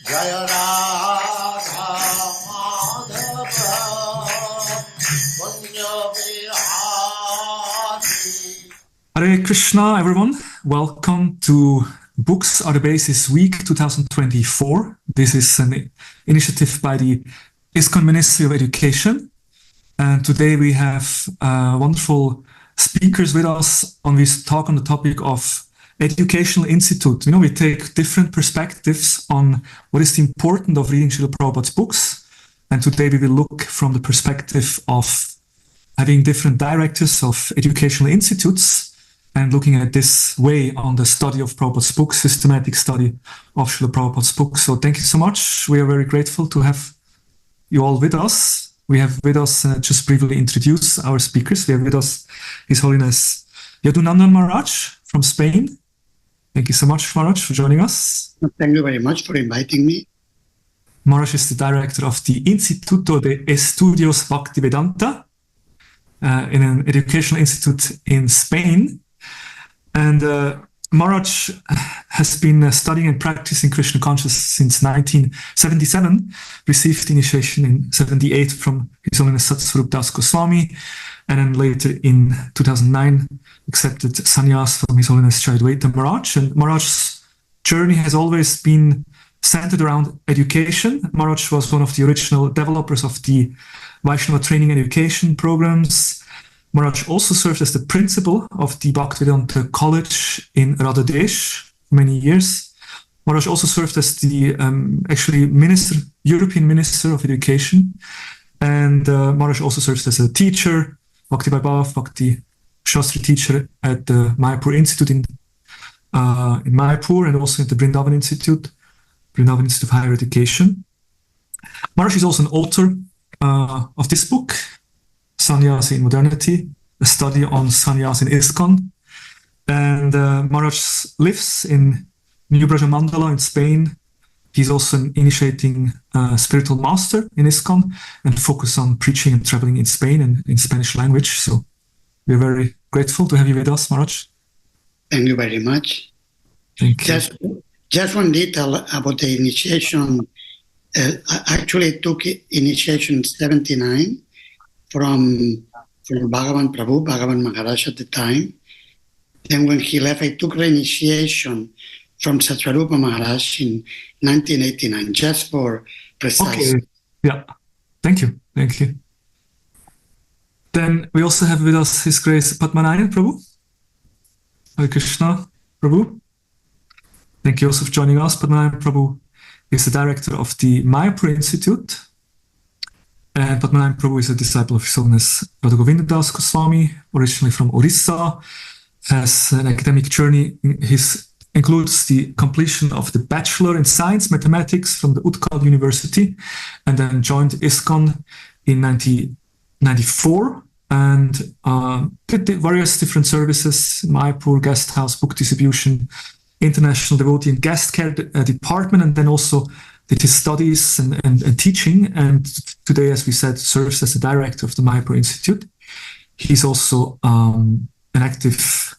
Jaya Radha Madhava Punya Vihari. Hare Krishna, everyone. Welcome to Books Are the Basis Week 2024. This is an initiative by the ISKCON Ministry of Education. And today we have wonderful speakers with us on this talk on the topic of Educational Institute. You know, we take different perspectives on what is the importance of reading Srila Prabhupada's books. And today we will look from the perspective of having different directors of educational institutes and looking at this way on the study of Prabhupada's books, systematic study of Srila Prabhupada's books. So thank you so much. We are very grateful to have you all with us. We have with us, just briefly introduce our speakers. We have with us His Holiness Yadunandana Maharaj from Spain. Thank you so much, Maharaj, for joining us. Thank you very much for inviting me. Maharaj is the director of the Instituto de Estudios Bhaktivedanta, in an educational institute in Spain. And Maharaj has been studying and practicing Krishna Consciousness since 1977, received initiation in 78 from His Holiness Satsvarup Das Goswami, and then later in 2009 accepted sannyasa from His Holiness Jayadaita Maharaj. And Maharaj's journey has always been centered around education. Maharaj was one of the original developers of the Vaisnava Training and Education programs. Maharaj also served as the principal of the Bhaktivedanta College in Radhadesha for many years. Maharaj also served as the European Minister of Education. And Maharaj also serves as a teacher, Bhakti Vaibhava, Bhakti Shastri teacher at the Mayapur Institute in Mayapur, and also at the Vrindavana Institute, Vrindavana Institute of Higher Education. Maharaj is also an author of this book, Sannyasa in Modernity, a study on Sannyasa in ISKCON. And Maharaj lives in New Vraja Mandala in Spain. He's also an initiating spiritual master in ISKCON and focus on preaching and traveling in Spain and in Spanish language. So we're very grateful to have you with us, Maharaj. Thank you very much. Thank you. Just one detail about the initiation. I actually took initiation in 79 from Bhagavan Prabhu, Bhagavan Maharaj at the time. Then when he left, I took reinitiation from Satsvarupa Maharaj in 1989, just for precise. Okay. Yeah. Thank you. Thank you. Then we also have with us His Grace Padmanabhan Prabhu. Hare Krishna Prabhu. Thank you also for joining us. Padmanabhan Prabhu is the director of the Mayapur Institute. And Padmanabhan Prabhu is a disciple of His Holiness Radha Das Goswami, originally from Orissa. Has an academic journey. His includes the completion of the Bachelor in Science Mathematics from the Utkal University, and then joined ISKCON in 1994 and did various different services: Mayapur Guest House, Book Distribution, International Devotee and Guest Care Department, and then also did his studies and teaching. And today, as we said, serves as the director of the Mayapur Institute. He's also an active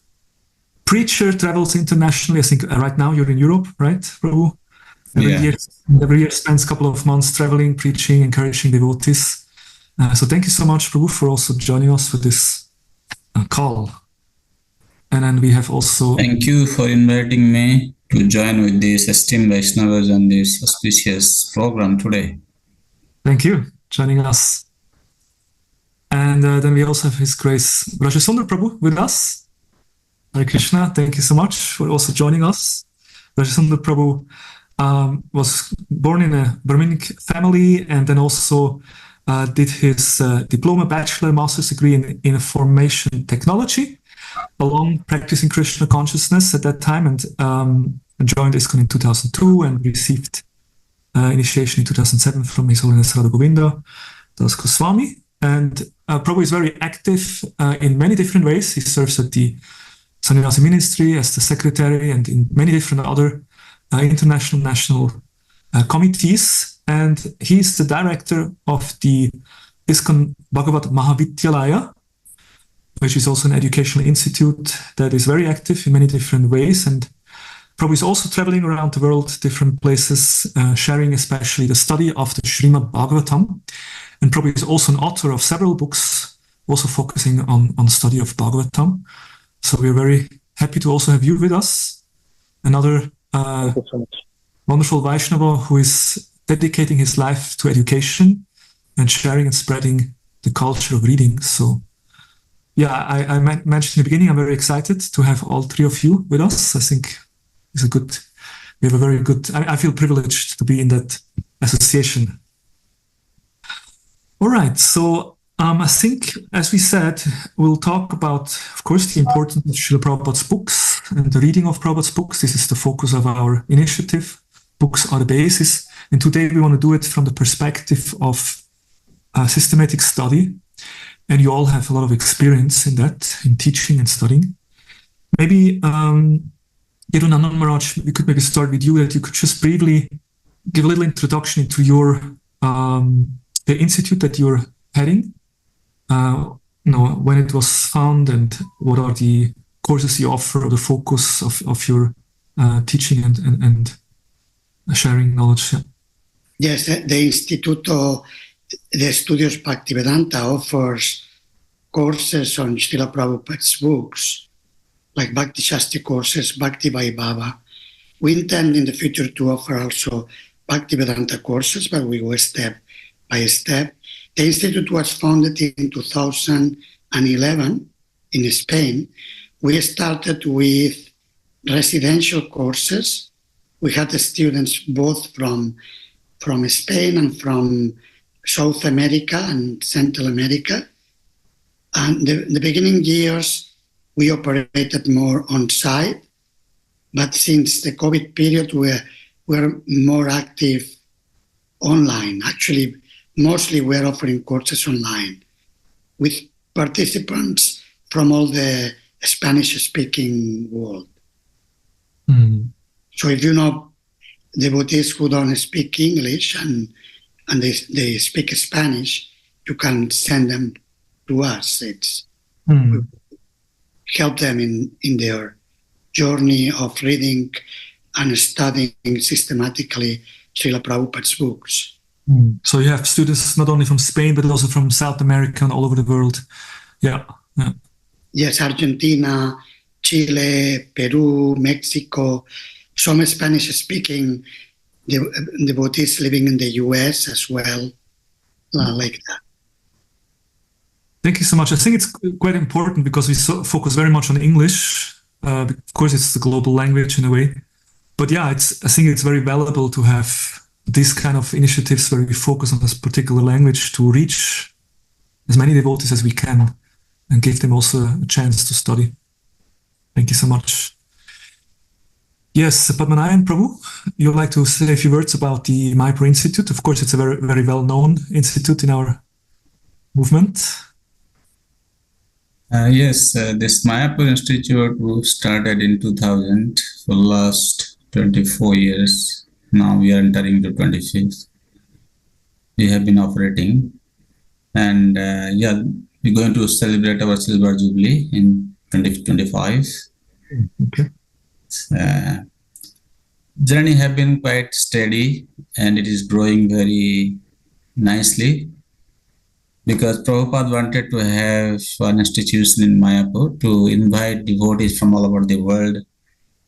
preacher, travels internationally. I think right now you're in Europe, right, Prabhu? Every year spends a couple of months traveling, preaching, encouraging devotees. So thank you so much, Prabhu, for also joining us for this call. And then we have also... Thank you for inviting me to join with these esteemed Vaishnavas on this auspicious program today. Thank you, joining us. And then we also have His Grace Vraja Dhama Prabhu with us. Hare Krishna, thank you so much for also joining us. Vraja Dhama Prabhu was born in a Brahminic family and then also did his diploma, bachelor, master's degree in information technology, along practicing Krishna Consciousness at that time, and joined ISKCON in 2002 and received initiation in 2007 from His Holiness Radha Das Goswami. And Prabhu is very active in many different ways. He serves at the Sannyasa ministry as the secretary and in many different other international, national committees. And he's the director of the ISKCON Bhagavat Mahavidyalaya, which is also an educational institute that is very active in many different ways. And Prabhu is also traveling around the world, different places, sharing especially the study of the Srimad Bhagavatam. And Prabhu is also an author of several books, also focusing on study of Bhagavatam. So we're very happy to also have you with us. Another wonderful Vaishnava who is dedicating his life to education and sharing and spreading the culture of reading. So yeah, I mentioned in the beginning, I'm very excited to have all three of you with us. I think it's we have a very good, I feel privileged to be in that association. All right, so I think, as we said, we'll talk about, of course, the importance of Srila Prabhupada's books and the reading of Prabhupada's books. This is the focus of our initiative. Books are the basis. And today we want to do it from the perspective of systematic study. And you all have a lot of experience in that, in teaching and studying. Maybe, Yadunandana Maharaj, we could maybe start with you, that you could just briefly give a little introduction into your the institute that you're heading. When it was founded and what are the courses you offer, or the focus of your teaching and sharing knowledge. Yeah. Yes, the Instituto de Estudios Bhaktivedanta offers courses on Srila Prabhupada's books, like Bhakti Shastri courses, Bhakti Vaibhava. We intend in the future to offer also Bhaktivedanta courses, but we go step by step. The Institute was founded in 2011 in Spain. We started with residential courses. We had the students both from Spain and from South America and Central America. And the beginning years, we operated more on site, but since the COVID period, we're more active online. Actually, mostly we're offering courses online with participants from all the Spanish-speaking world. Mm. So if you know devotees who don't speak English and they speak Spanish, you can send them to us. It's help them in their journey of reading and studying systematically Srila Prabhupada's books. So you have students not only from Spain, but also from South America and all over the world. Yeah. Yes, Argentina, Chile, Peru, Mexico, some Spanish-speaking devotees living in the US as well, like that. Thank you so much. I think it's quite important because we focus very much on English. Of course, it's the global language in a way. But yeah, I think it's very valuable to have these kind of initiatives where we focus on this particular language to reach as many devotees as we can and give them also a chance to study. Thank you so much. Yes, Padmanayan Prabhu, you would like to say a few words about the Mayapur Institute. Of course, it's a very, very well-known institute in our movement. Yes, this Mayapur Institute started in 2000 for the last 24 years. Now we are entering the 25th. We have been operating, and we're going to celebrate our Silver Jubilee in 2025. Okay. Journey have been quite steady, and it is growing very nicely, because Prabhupada wanted to have an institution in Mayapur to invite devotees from all over the world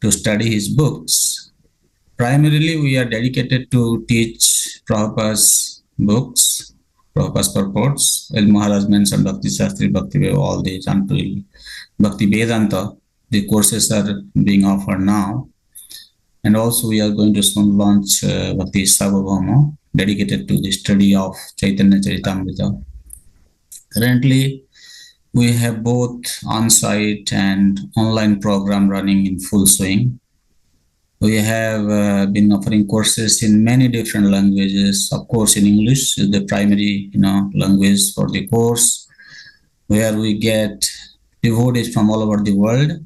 to study his books. Primarily, we are dedicated to teach Prabhupada's books, Prabhupada's purports. As Maharaj mentioned, Bhakti Shastri, Bhaktivedanta, all these until Bhaktivedanta, the courses are being offered now. And also we are going to soon launch Bhakti Sabhavama, dedicated to the study of Chaitanya Charitamrita. Currently, we have both on-site and online program running in full swing. We have been offering courses in many different languages. Of course, in English is the primary language for the course, where we get devotees from all over the world,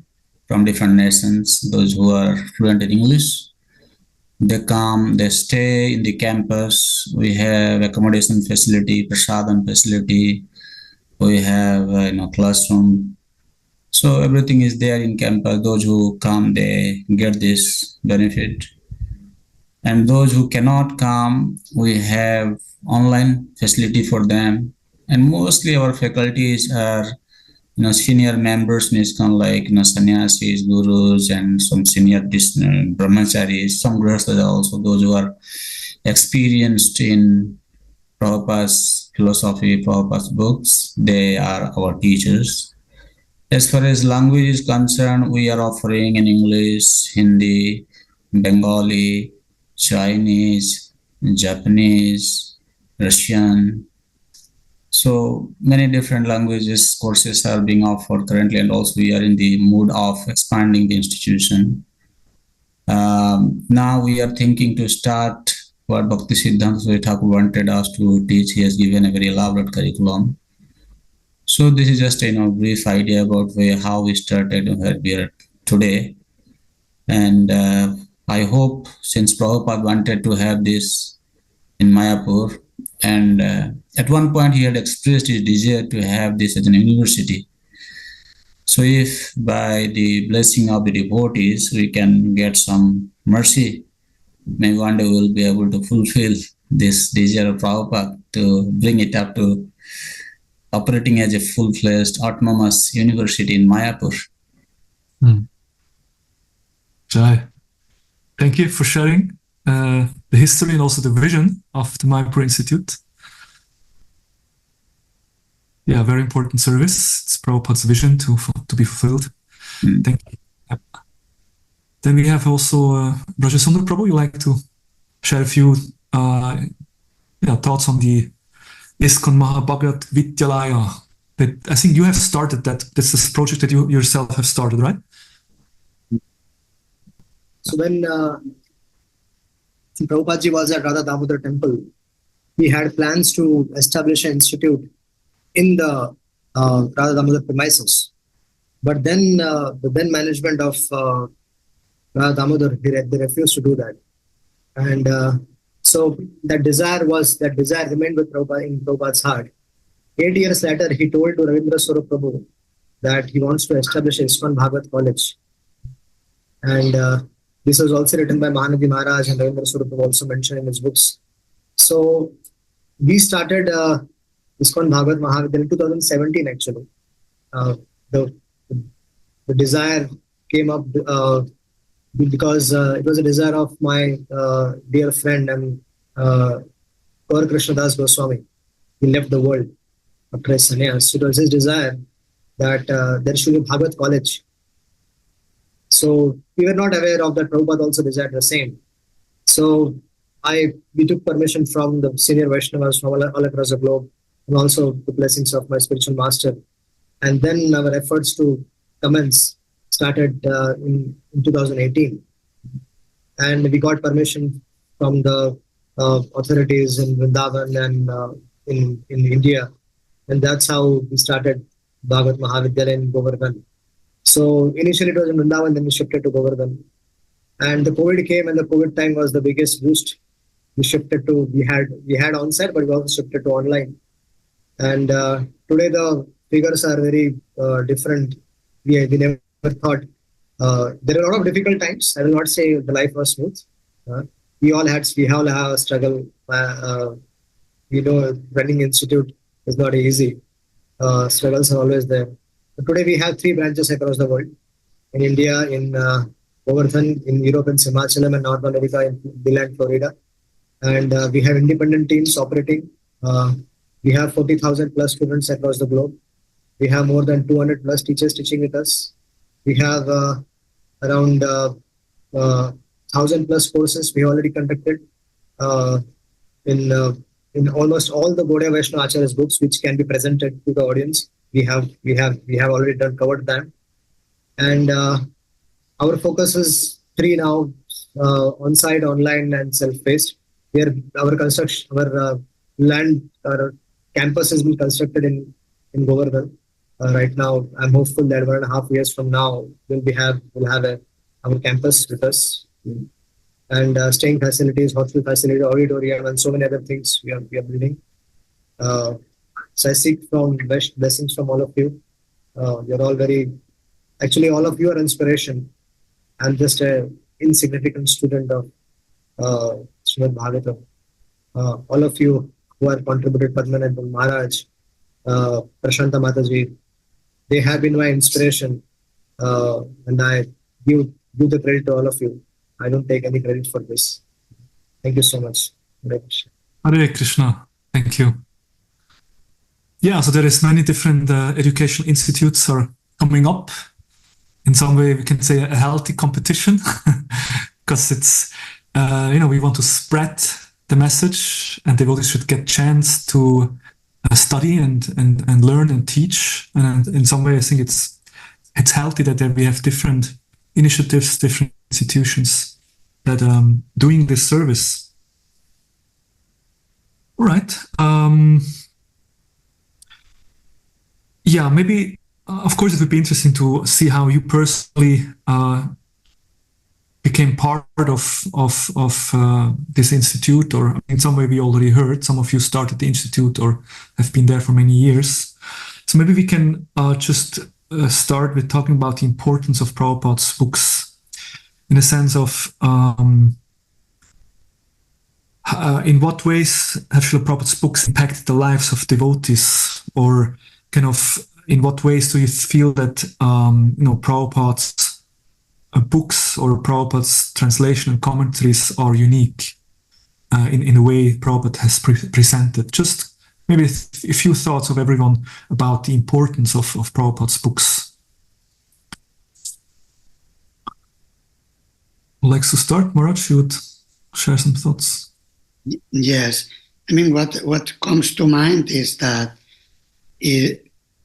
from different nations, those who are fluent in English. They come, they stay in the campus. We have accommodation facility, prasadam facility. We have classroom So everything is there in campus. Those who come, they get this benefit. And those who cannot come, we have online facility for them. And mostly our faculties are, senior members in ISKCON, like, sannyasis, gurus, and some senior brahmacharis, some grihasthas also, those who are experienced in Prabhupada's philosophy, Prabhupada's books, they are our teachers. As far as language is concerned, we are offering in English, Hindi, Bengali, Chinese, Japanese, Russian. So many different languages courses are being offered currently, and also we are in the mood of expanding the institution. Now we are thinking to start what Bhaktisiddhanta Swami Thakur wanted us to teach. He has given a very elaborate curriculum. So this is just a brief idea about how we started where we are today. And I hope, since Prabhupada wanted to have this in Mayapur, and at one point he had expressed his desire to have this as an university. So if by the blessing of the devotees we can get some mercy, maybe one day we will be able to fulfill this desire of Prabhupada to bring it up to operating as a full-fledged autonomous university in Mayapur. Jai. Thank you for sharing the history and also the vision of the Mayapur Institute. Yeah, very important service. It's Prabhupada's vision to be fulfilled. Thank you. Yep. Then we have also Braja Prabhu. You like to share a few thoughts on the ISKCON Mahabhagat Vidyalaya? That I think you have started that. This is a project that you yourself have started, right? So when Prabhupada ji was at Radha Damodar temple, he had plans to establish an institute in the Radha Damodar premises. But then the then management of Radha Damodar, they refused to do that. And so that desire remained with Prabhupada in Prabhupada's heart. 8 years later, he told to Ravindra Prabhu that he wants to establish ISKCON Bhagavat College. And this was also written by Mahanadi Maharaj, and Ravindra Prabhu also mentioned in his books. So we started ISKCON Bhagavat Mahavidyalaya in 2017 actually. The desire came up because it was a desire of my dear friend and Krishna Das Goswami. He left the world after his sannyas. It was his desire that there should be a Bhagavat college. So we were not aware of that. Prabhupada also desired the same. So we took permission from the senior Vaishnavas from all across the globe, and also the blessings of my spiritual master. And then our efforts to commence started in 2018. And we got permission from the authorities in Vrindavana and in India. And that's how we started Bhagavat Mahavidyalaya in Govardhan. So initially it was in Vrindavan, then we shifted to Govardhan. And the COVID came, and the COVID time was the biggest boost. We had on-site, but we also shifted to online. And today the figures are very different. We never thought. There are a lot of difficult times. I will not say the life was smooth. We all have a struggle. Running institute is not easy. Struggles are always there. But today we have 3 branches across the world. In India, in Govardhan, in Europe, in Himachalam, and North America, in Billund, Florida. And we have independent teams operating. We have 40,000 plus students across the globe. We have more than 200 plus teachers teaching with us. We have around 1,000 plus courses we already conducted in almost all the Gaudiya Vaishnava Acharya's books, which can be presented to the audience. We have already covered them. And our focus is 3 now: on-site, online, and self-paced. Where our campus has been constructed in Govardhan. Right now, I'm hopeful that 1.5 years from now we'll have our campus with us, and staying facilities, hostel facility, auditorium, and so many other things we are building. So I seek blessings from all of you. You're all very Actually, all of you are inspiration. I'm just an insignificant student of Srimad Bhagavatam. All of you who have contributed, Padmanabhan Maharaj, Prashanta Mataji, they have been my inspiration, and I give the credit to all of you. I don't take any credit for this. Thank you so much. Hare Krishna. Thank you. Yeah, so there is many different educational institutes are coming up. In some way, we can say a healthy competition, because it's we want to spread the message, and devotees should get chance to study and learn and teach. And in some way, I think it's healthy that we have different initiatives, different institutions that doing this service. All right. Yeah, maybe. Of course, it would be interesting to see how you personally became part of this institute, or in some way we already heard some of you started the institute or have been there for many years. So maybe we can just start with talking about the importance of Prabhupada's books, in a sense of in what ways have Srila Prabhupada's books impacted the lives of devotees, or kind of in what ways do you feel that Prabhupada's books or Prabhupada's translation and commentaries are unique in the way Prabhupada has presented? Just maybe a few thoughts of everyone about the importance of Prabhupada's books. Who likes to start? Maharaj, you would share some thoughts? Yes. I mean, what comes to mind is that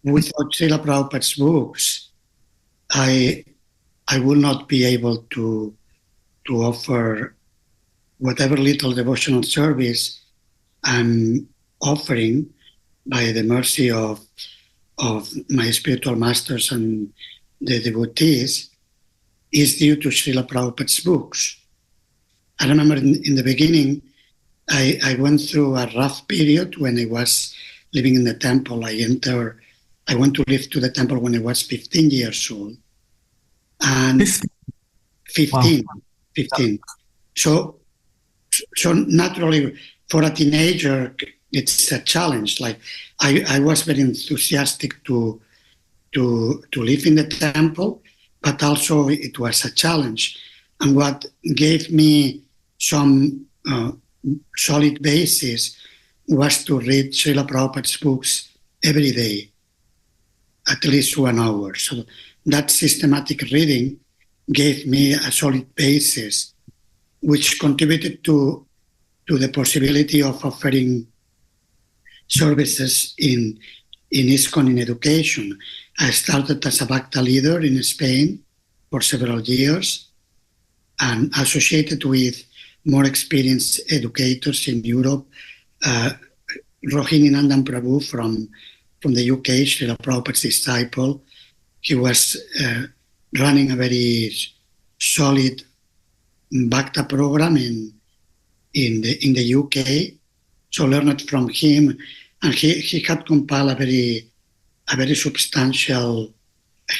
without Srila Prabhupada's books, I will not be able to offer whatever little devotional service I'm offering by the mercy of my spiritual masters and the devotees is due to Srila Prabhupada's books. I remember in the beginning, I went through a rough period when I was living in the temple. I went to live to the temple when I was 15 years old. And 15. Wow. 15. So naturally, for a teenager, it's a challenge. Like I was very enthusiastic to live in the temple, but also it was a challenge. And what gave me some solid basis was to read Srila Prabhupada's books every day, at least 1 hour. So that systematic reading gave me a solid basis, which contributed to the possibility of offering services in ISKCON in education. I started as a Bhakti leader in Spain for several years and associated with more experienced educators in Europe. Rohini Nandan Prabhu from the UK, Srila Prabhupada's disciple. He was running a very solid Bhakti program in the UK. So learned from him, and he had compiled a very substantial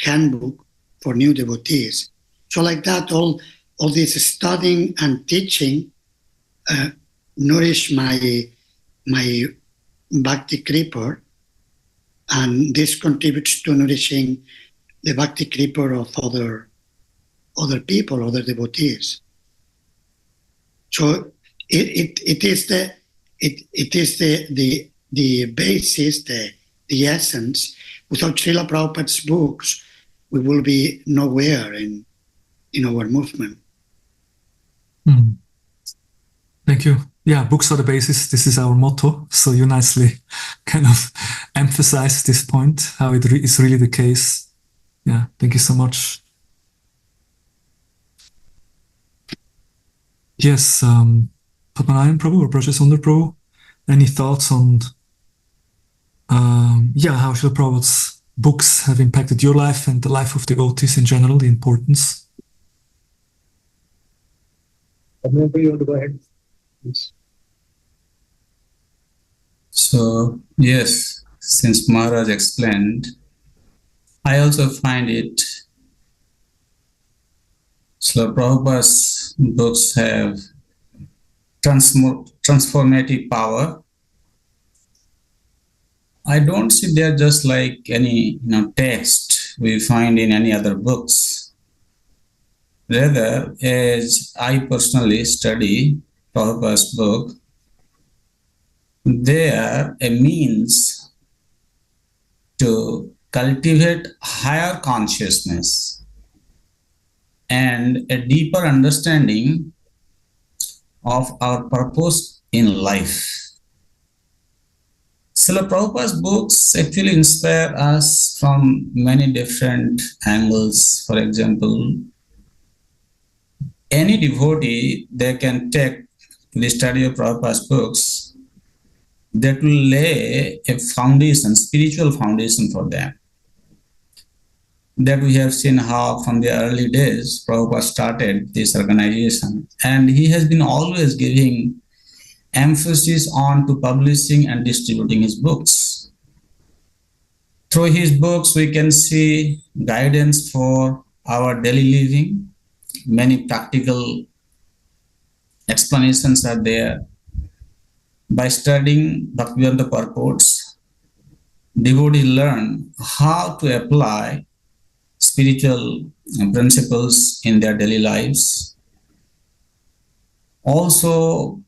handbook for new devotees. So like that, all this studying and teaching nourished my Bhakti Kripa, and this contributes to nourishing the Bhakti Kripa of other people, other devotees. So it is the basis, the essence. Without Srila Prabhupada's books, we will be nowhere in our movement. Thank you. Yeah, books are the basis. This is our motto. So you nicely kind of emphasize this point, how it is really the case. Yeah, thank you so much. Yes, Padmanabhan Prabhu or Vraja Sundar Prabhu, any thoughts on how Srila Prabhupada's books have impacted your life and the life of devotees in general, the importance? Padmanabhan, you want to go ahead? Please. So, yes, since Maharaj explained, I also find it Srila Prabhupada's books have transformative power. I don't see they're just like any text we find in any other books. Rather, as I personally study Prabhupada's book, they are a means to cultivate higher consciousness and a deeper understanding of our purpose in life. Srila Prabhupada's books actually inspire us from many different angles. For example, any devotee, they can take the study of Prabhupada's books that will lay a foundation, spiritual foundation for them. That we have seen how from the early days, Prabhupada started this organization, and he has been always giving emphasis on to publishing and distributing his books. Through his books, we can see guidance for our daily living. Many practical explanations are there. By studying Bhaktivedanta purports, devotees learn how to apply spiritual principles in their daily lives. Also,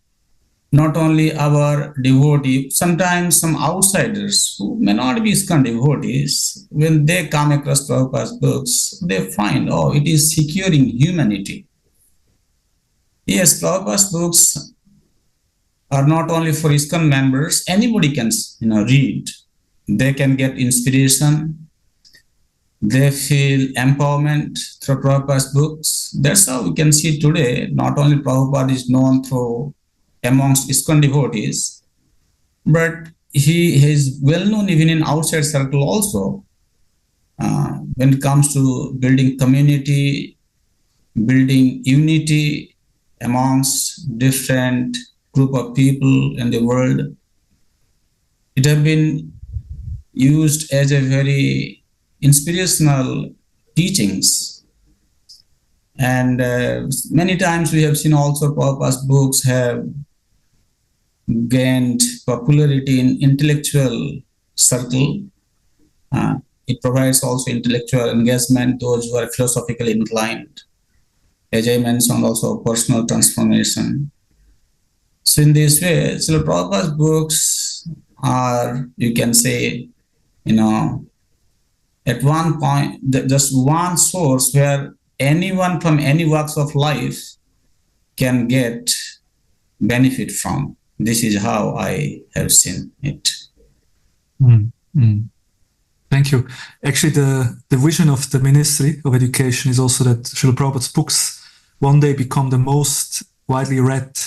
not only our devotees, sometimes some outsiders who may not be ISKCON devotees, when they come across Prabhupada's books, they find, it is securing humanity. Yes, Prabhupada's books are not only for ISKCON members, anybody can read. They can get inspiration. They feel empowerment through Prabhupada's books. That's how we can see today, not only Prabhupada is known through amongst ISKCON devotees, but he is well known even in outside circle also. When it comes to building community, building unity amongst different group of people in the world, it has been used as a very inspirational teachings. And many times we have seen also Prabhupada's books have gained popularity in intellectual circle. It provides also intellectual engagement, those who are philosophically inclined. As I mentioned, also personal transformation. So in this way, Srila Prabhupada's books are, you can say, at one point, just one source where anyone from any walks of life can get benefit from. This is how I have seen it. Thank you. Actually, the vision of the Ministry of Education is also that Srila Prabhupada's books one day become the most widely read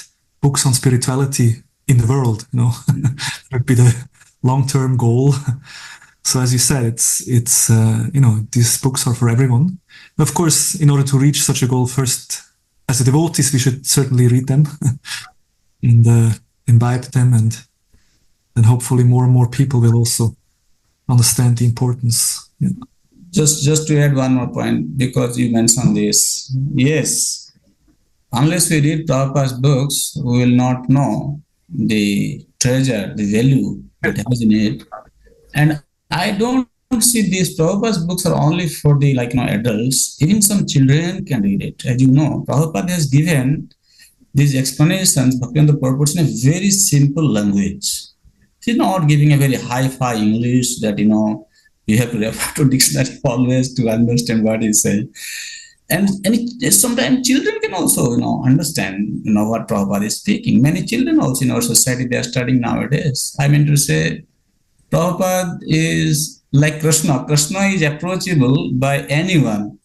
books on spirituality in the world. That would be the long-term goal. So as you said, it's these books are for everyone. Of course, in order to reach such a goal, first, as a devotees, we should certainly read them and imbibe them, and hopefully more and more people will also understand the importance. Yeah. Just to add one more point, because you mentioned this. Yes, unless we read Prabhupada's books, we will not know the treasure, the value it has in it. And I don't see these Prabhupada's books are only for the adults. Even some children can read it. As you know, Prabhupada has given these explanations, Bhaktivedanta purports, in a very simple language. He's not giving a very hi-fi English that you have to refer to dictionary always to understand what he's saying. And sometimes children can also understand what Prabhupada is speaking. Many children also in our society, they are studying nowadays. I mean to say, Prabhupada is like Krishna. Krishna is approachable by anyone.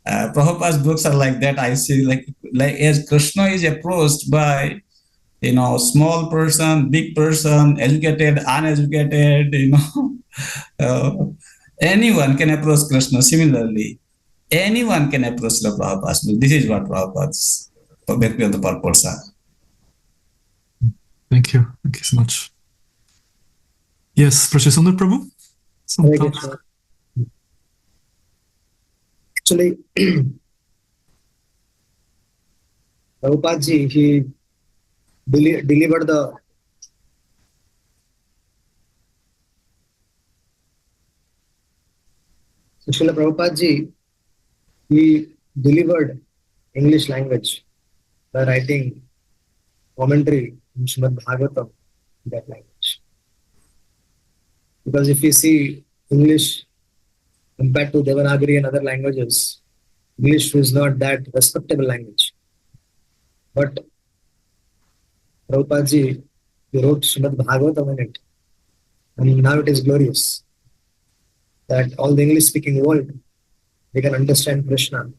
Prabhupada's books are like that. I see like as Krishna is approached by small person, big person, educated, uneducated, anyone can approach Krishna. Similarly, anyone can approach the Prabhupada's book. This is what Prabhupada's Bhaktivedanta purports are. Thank you so much. Yes, Prashasundar Prabhu. Actually, Prabhupada ji, he delivered the Srila Prabhupada ji, he delivered English language by writing commentary in Srimad Bhagavatam in that language. Because if you see English compared to Devanagari and other languages, English is not that respectable language. But Prabhupada ji, he wrote Srimad Bhagavatam in it. And now it is glorious that all the English-speaking world, they can understand Krishna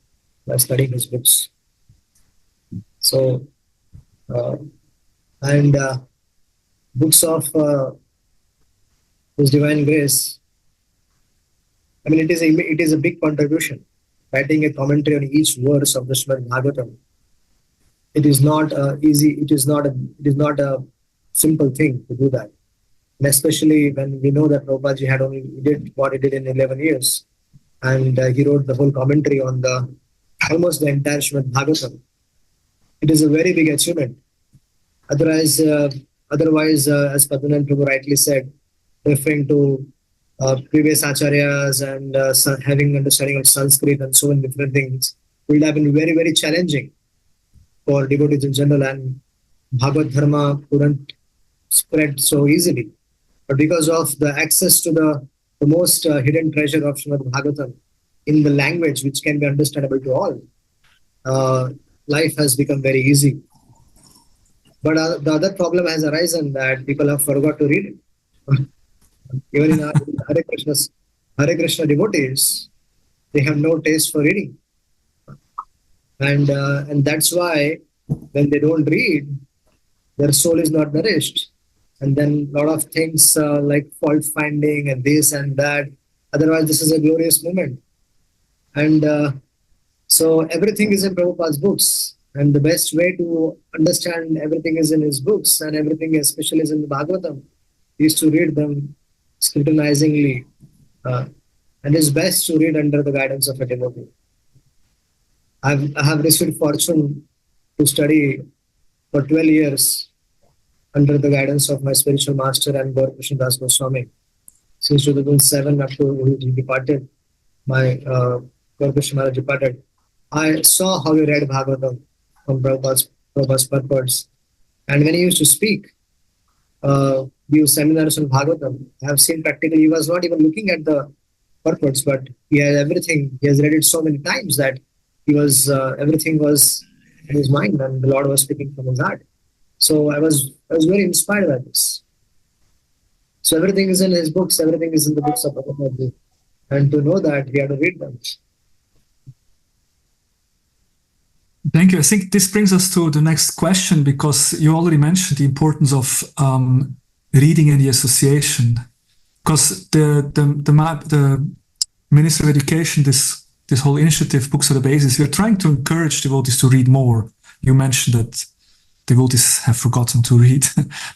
by studying his books. So, books of His Divine Grace, I mean, it is a big contribution. Writing a commentary on each verse of the Srimad Bhagavatam, it is not easy. It is not a simple thing to do that. And especially when we know that Prabhupada ji had only did what he did in 11 years, and he wrote the whole commentary on almost the entire Srimad Bhagavatam. It is a very big achievement. Otherwise, as Padmanabhan Prabhu rightly said, referring to previous acharyas and having understanding of Sanskrit and so many different things, would have been very, very challenging for devotees in general, and Bhagavad Dharma couldn't spread so easily. But because of the access to the most hidden treasure of Srimad Bhagavatam in the language which can be understandable to all, life has become very easy. But the other problem has arisen that people have forgot to read it. Even in Hare Krishna devotees, they have no taste for reading. And that's why when they don't read, their soul is not nourished. And then a lot of things like fault finding and this and that. Otherwise, this is a glorious moment. And so everything is in Prabhupada's books. And the best way to understand everything is in his books, and everything especially is in the Bhagavatam, is to read them scrutinizingly. And it's best to read under the guidance of a devotee. I have received fortune to study for 12 years under the guidance of my spiritual master and Gaur Krishna Das Goswami. Since 2007, after he departed, my Gaur Krishna Maharaj departed, I saw how he read Bhagavatam from Prabhupada's purports. And when he used to speak, give seminars on Bhagavatam, I have seen practically he was not even looking at the purports, but he has everything. He has read it so many times that he was everything was in his mind, and the Lord was speaking from his heart. So I was very inspired by this. So everything is in his books, everything is in the books of Bhagavad. And to know that, we have to read them. Thank you. I think this brings us to the next question, because you already mentioned the importance of reading in the association. Because the Ministry of Education, this whole initiative, Books are the Basis, we are trying to encourage devotees to read more. You mentioned that devotees have forgotten to read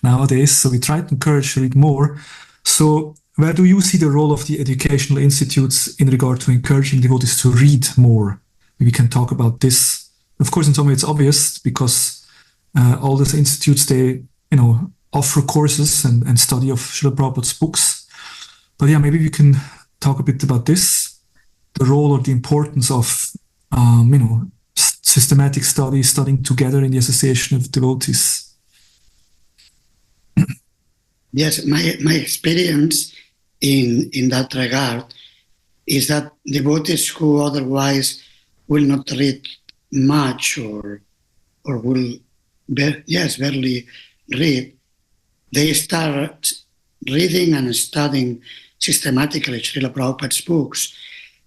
nowadays, so we try to encourage to read more. So where do you see the role of the educational institutes in regard to encouraging devotees to read more? We can talk about this. Of course, in some way it's obvious, because all these institutes, they offer courses and study of Srila Prabhupada's books. But yeah, maybe we can talk a bit about this, the role or the importance of systematic studying together in the association of devotees. Yes, my experience in that regard is that devotees who otherwise will not read much or will barely read, they start reading and studying systematically Srila Prabhupada's books,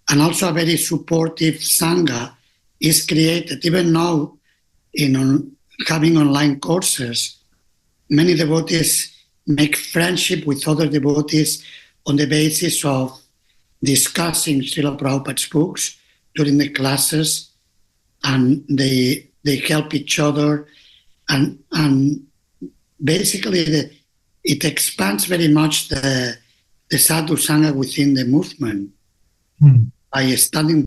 and also a very supportive Sangha is created. Even now, having online courses, many devotees make friendship with other devotees on the basis of discussing Srila Prabhupada's books during the classes, and they help each other, and basically it expands very much the sadhu sangha within the movement by studying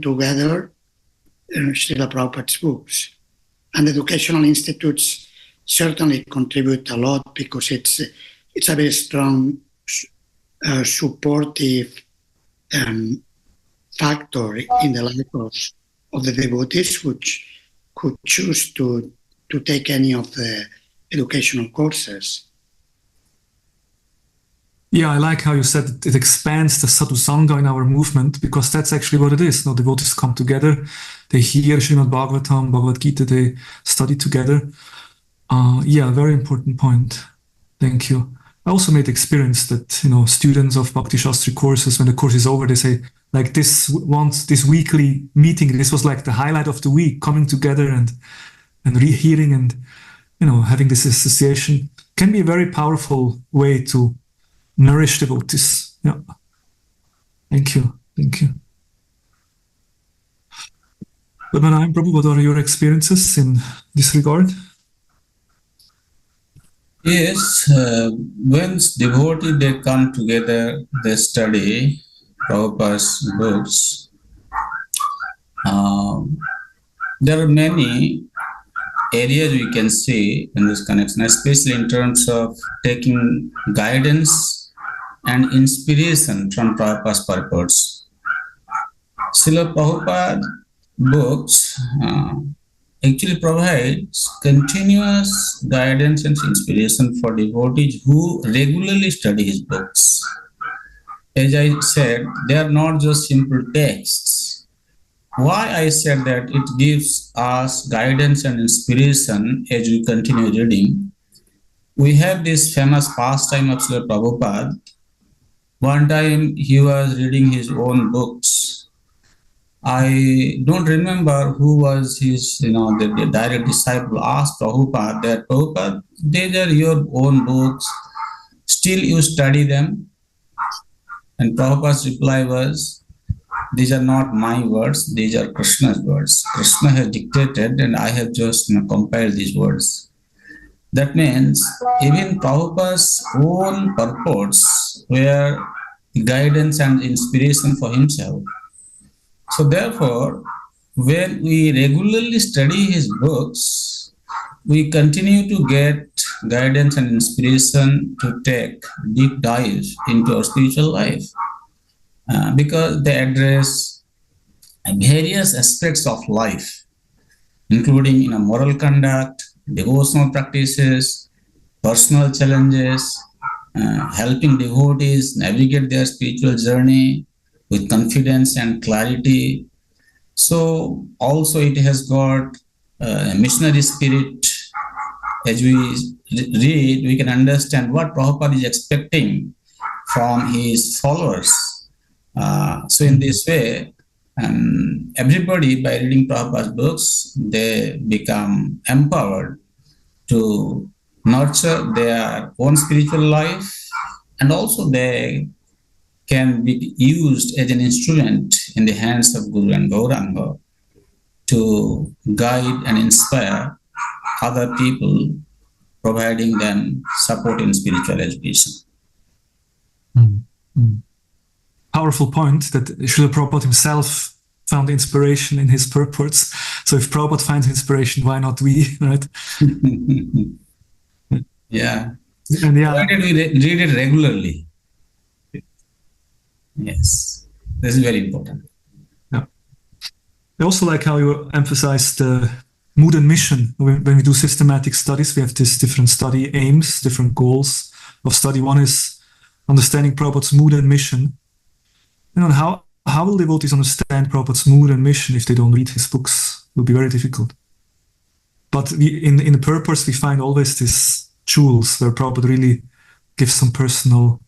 together Srila Prabhupada's books. And educational institutes certainly contribute a lot because it's a very strong supportive factor in the life of the devotees which could choose to take any of the educational courses. Yeah, I like how you said it expands the Sadhu Sangha in our movement, because that's actually what it is. Devotees come together, they hear Srimad Bhagavatam, Bhagavad Gita, they study together. Yeah, very important point. Thank you. I also made the experience that, students of Bhakti Shastri courses, when the course is over, they say, like this weekly meeting, this was like the highlight of the week, coming together and hearing and, having this association can be a very powerful way to nourish devotees. Yeah. Thank you. But Manayam Prabhu, what are your experiences in this regard? Yes, when devotees, they come together, they study Prabhupada's books. There are many areas we can see in this connection, especially in terms of taking guidance and inspiration from Prabhupada's purports. Srila Prabhupada books actually provides continuous guidance and inspiration for devotees who regularly study his books. As I said, they are not just simple texts. Why I said that it gives us guidance and inspiration as we continue reading. We have this famous pastime of Srila Prabhupada. One time he was reading his own books. I don't remember who was his, the direct disciple asked Prabhupada that, Prabhupada, these are your own books, still you study them? And Prabhupada's reply was, these are not my words, these are Krishna's words. Krishna has dictated and I have just compiled these words. That means even Prabhupada's own purports were guidance and inspiration for himself. So therefore, when we regularly study his books, we continue to get guidance and inspiration to take deep dives into our spiritual life because they address various aspects of life, including moral conduct, devotional practices, personal challenges, helping devotees navigate their spiritual journey with confidence and clarity. So also it has got a missionary spirit. As we read, we can understand what Prabhupada is expecting from his followers. So in this way, everybody, by reading Prabhupada's books, they become empowered to nurture their own spiritual life, and also they can be used as an instrument in the hands of Guru and Gauranga to guide and inspire other people, providing them support in spiritual education. Powerful point that Srila Prabhupada himself found inspiration in his purports. So if Prabhupada finds inspiration, why not we, right? Yeah. And yeah. Why did we read it regularly? Yes, this is very important. Yeah. I also like how you emphasize the mood and mission. When we do systematic studies, we have these different study aims, different goals of study. One is understanding Prabhupada's mood and mission. How will devotees understand Prabhupada's mood and mission if they don't read his books? It will be very difficult. But in the purpose, we find always these jewels where Prabhupada really gives some personal,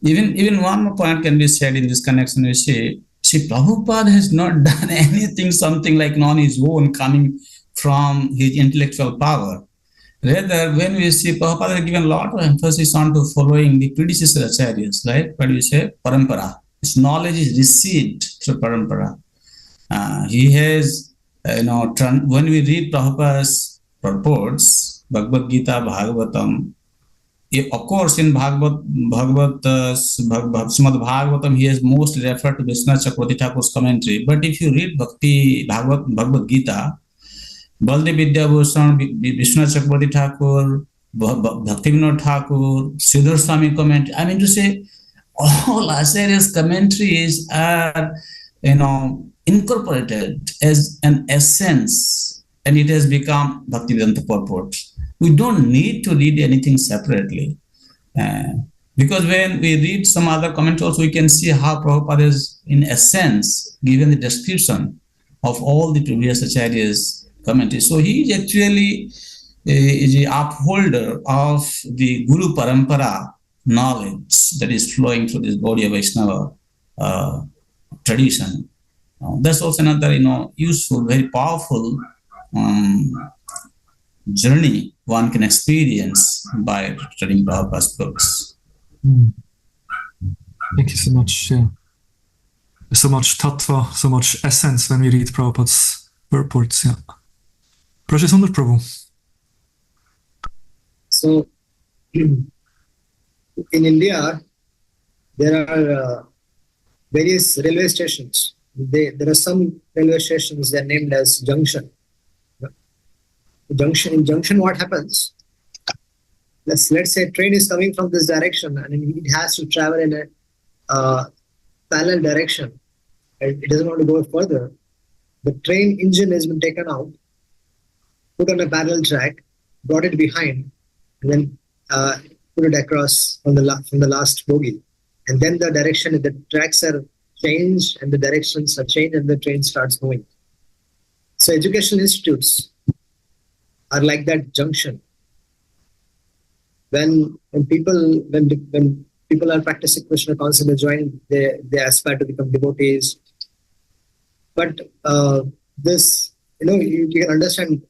Even one more point can be said in this connection. We see Prabhupada has not done anything, something like on his own, coming from his intellectual power. Rather, when we see Prabhupada has given a lot of emphasis on to following the predecessor acharyas, like what we say, parampara. His knowledge is received through parampara. He has, when we read Prabhupada's purports, Bhagavad Gita, Bhagavatam, of course, in Srimad Bhagavatam, he has mostly referred to Vishnu Chakravarti Thakur's commentary. But if you read Bhagavad Gita, Baldev Vidyabhushan, Vishwanath Chakrabarti Thakur, Bhaktivinoda Thakur, Sridhar Swami comment. I mean to say, all Acharya's commentaries are, incorporated as an essence, and it has become Bhaktivedanta purport. We don't need to read anything separately. Because when we read some other comments also, we can see how Prabhupada is, in essence, given the description of all the previous Acharyas' commentaries. So he is actually is an upholder of the Guru Parampara knowledge that is flowing through this body of Vaishnava tradition. That's also another, useful, very powerful journey one can experience by studying Prabhupada's books. Thank you so much. Yeah, so much tattva, so much essence when we read Prabhupada's purports. Yeah, Prajasundar Prabhu. So, in India, there are various railway stations. There are some railway stations that are named as junction. In junction, what happens? Let's say a train is coming from this direction and it has to travel in a parallel direction. It doesn't want to go further. The train engine has been taken out, put on a parallel track, brought it behind, and then put it across from the last bogie. And then the direction, the tracks are changed and the directions are changed and the train starts moving. So educational institutes are like that junction. When people are practicing Krishna consciousness, they aspire to become devotees. But this, you can understand,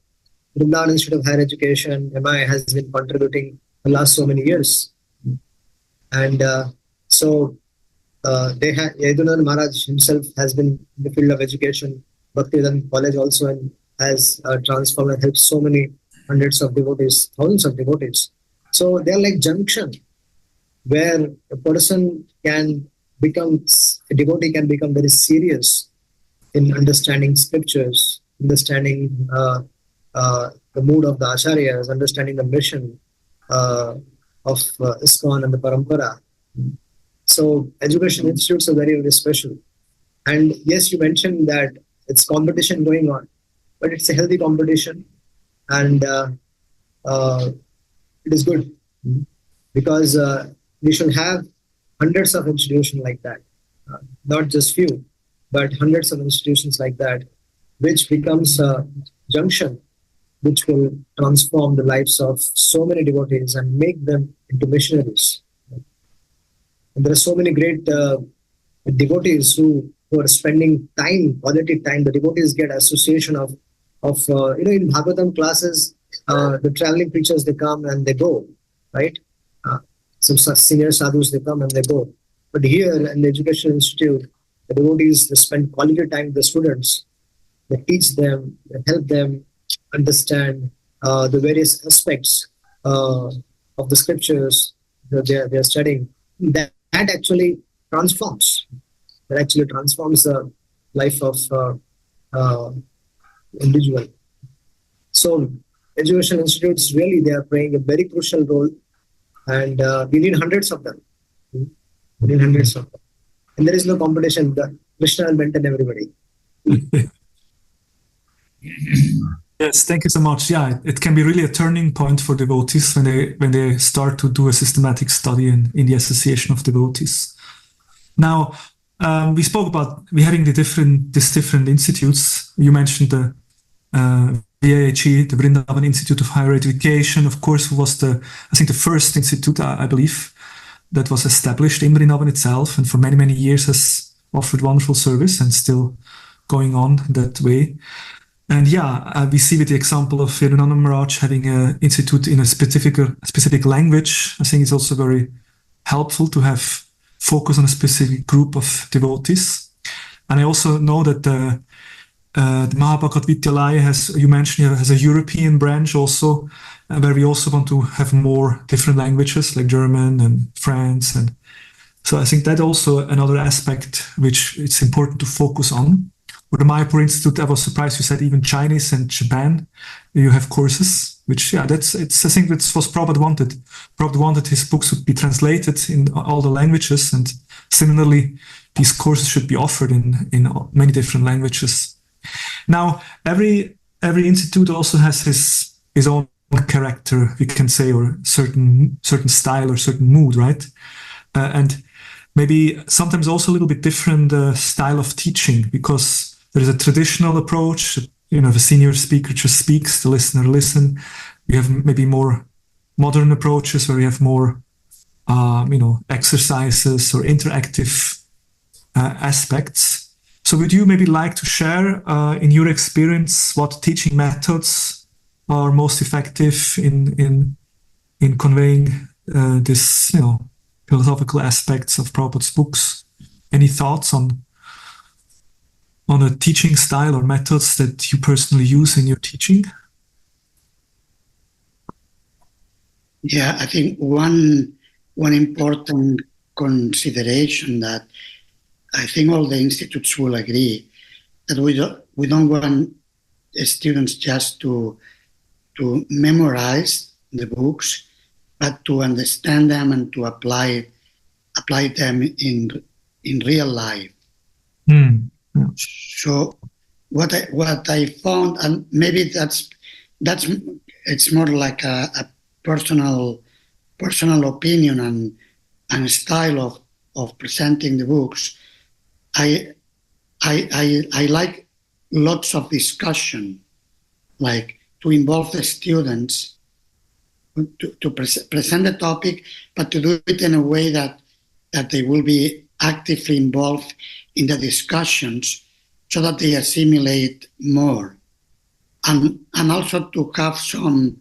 Vrindavana Institute of Higher Education, MI, has been contributing the last so many years. And so they have, Yadunandana Maharaj himself has been in the field of education, Bhaktivedanta College also, and has transformed and helped so many hundreds of devotees, thousands of devotees. So they're like junction where a person can become, a devotee can become very serious in understanding scriptures, understanding the mood of the acharyas, understanding the mission of ISKCON and the parampara. So education institutes are very, very special. And yes, you mentioned that it's competition going on, but it's a healthy competition, and it is good because we should have hundreds of institutions like that, not just few, but hundreds of institutions like that, which becomes a junction which will transform the lives of so many devotees and make them into missionaries. And there are so many great devotees who are spending time, quality time. The devotees get association of in Bhagavatam classes, the traveling preachers, they come and they go, right? Some senior sadhus, they come and they go. But here in the Education Institute, the devotees, they spend quality time with the students. They teach them, they help them understand the various aspects of the scriptures that they're studying. That actually transforms. That actually transforms the life of individual. So education institutes, really, they are playing a very crucial role, and we need hundreds of them. We need hundreds of them. And there is no competition. Krishna will maintain everybody. Yes, thank you so much. Yeah, it can be really a turning point for devotees when they start to do a systematic study in the association of devotees. Now, we spoke about having these different institutes. You mentioned the VIHE, the Vrindavana Institute of Higher Education, of course, was the first institute, I believe, that was established in Vrindavan itself, and for many, many years has offered wonderful service and still going on in that way. And we see with the example of Yadunandana Maharaj having an institute in a specific language. I think it's also very helpful to have focus on a specific group of devotees. And I also know that the Mahabhagat Vidyalaya has a European branch also, where we also want to have more different languages like German and French. And so I think that also another aspect which it's important to focus on. or the Mayapur Institute, I was surprised you said even Chinese and Japan, you have courses, which, I think that's what Prabhupada wanted. Prabhupada wanted his books would be translated in all the languages, and similarly, these courses should be offered in many different languages. Now, every institute also has his own character, we can say, or certain style or certain mood, right? And maybe sometimes also a little bit different style of teaching, because there is a traditional approach. If a senior speaker just speaks, the listener listen. We have maybe more modern approaches where we have more, exercises or interactive aspects. So would you maybe like to share in your experience what teaching methods are most effective in conveying this, philosophical aspects of Prabhupada's books? Any thoughts on a teaching style or methods that you personally use in your teaching? Yeah, I think one important consideration that I think all the institutes will agree, that we don't want students just to memorize the books, but to understand them and to apply them in real life. Yeah. So what I found, and maybe that's it's more like a personal opinion and style of presenting the books. I like lots of discussion, like to involve the students to present the topic, but to do it in a way that they will be actively involved in the discussions so that they assimilate more. And also to have some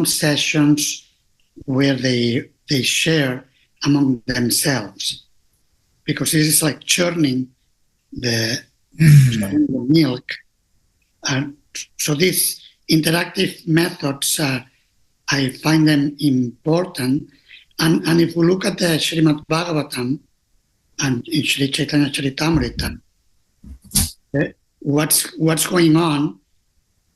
sessions where they share among themselves, because this is like churning the milk. And so these interactive methods, I find them important. And if we look at the Srimad Bhagavatam and in Sri Chaitanya Charitamrita, what's going on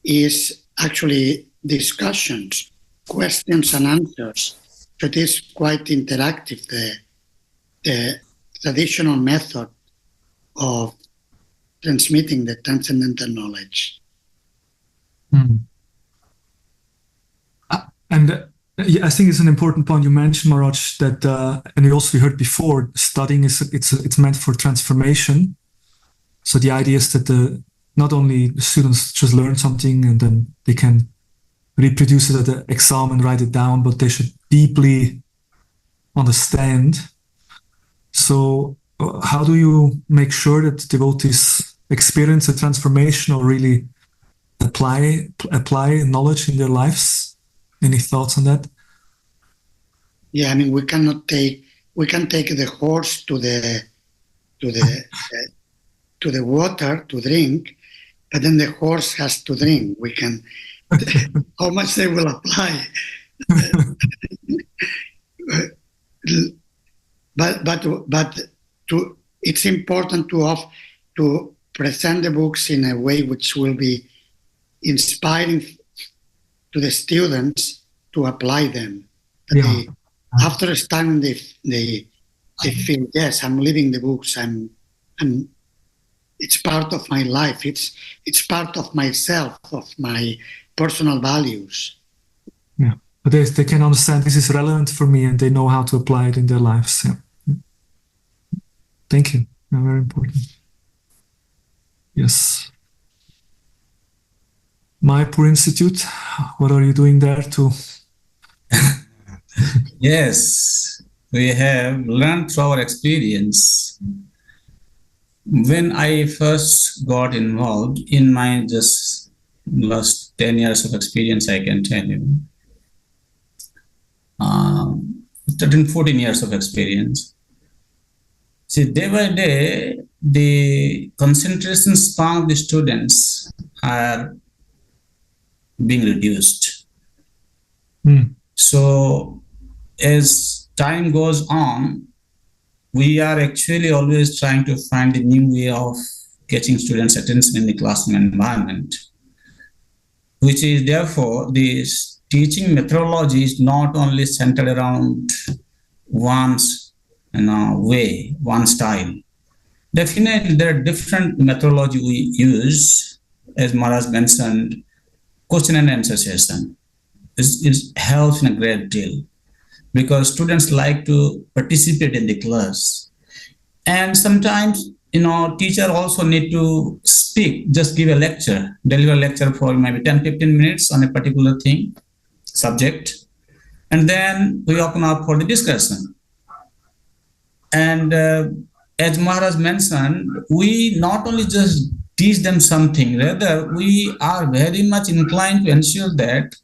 is actually discussions, questions and answers. So it is quite interactive, the traditional method of transmitting the transcendental knowledge. And I think it's an important point you mentioned, Maharaj, that and we also heard before, studying it's meant for transformation. So the idea is that not only the students just learn something and then they can reproduce it at the exam and write it down, but they should deeply understand. So how do you make sure that devotees experience a transformation or really apply knowledge in their lives? Any thoughts on that? Yeah, I mean, we can take the horse to the water to drink, but then the horse has to drink. We can how much they will apply, but it's important to present the books in a way which will be inspiring to the students to apply them. After a time, they feel, yes, I'm living the books. It's part of my life. It's part of myself, of my personal values. Yeah, but they can understand this is relevant for me, and they know how to apply it in their lives. Yeah. Thank you. Very important. Yes. Mayapur Institute, what are you doing there too? Yes, we have learned through our experience. When I first got involved in my just last 10 years of experience, I can tell you, 14 years of experience. See, day by day, the concentration span of the students are being reduced. So as time goes on, we are actually always trying to find a new way of catching students' attention in the classroom environment, which is therefore this teaching methodology is not only centered around one's way, one style. Definitely, there are different methodology we use, as Maharaj mentioned. Question and answer session it helps in a great deal because students like to participate in the class, and sometimes teacher also need to speak, just give a lecture, deliver a lecture for maybe 10-15 minutes on a particular thing, subject, and then we open up for the discussion. And as Maharaj mentioned, we not only just teach them something, rather we are very much inclined to ensure that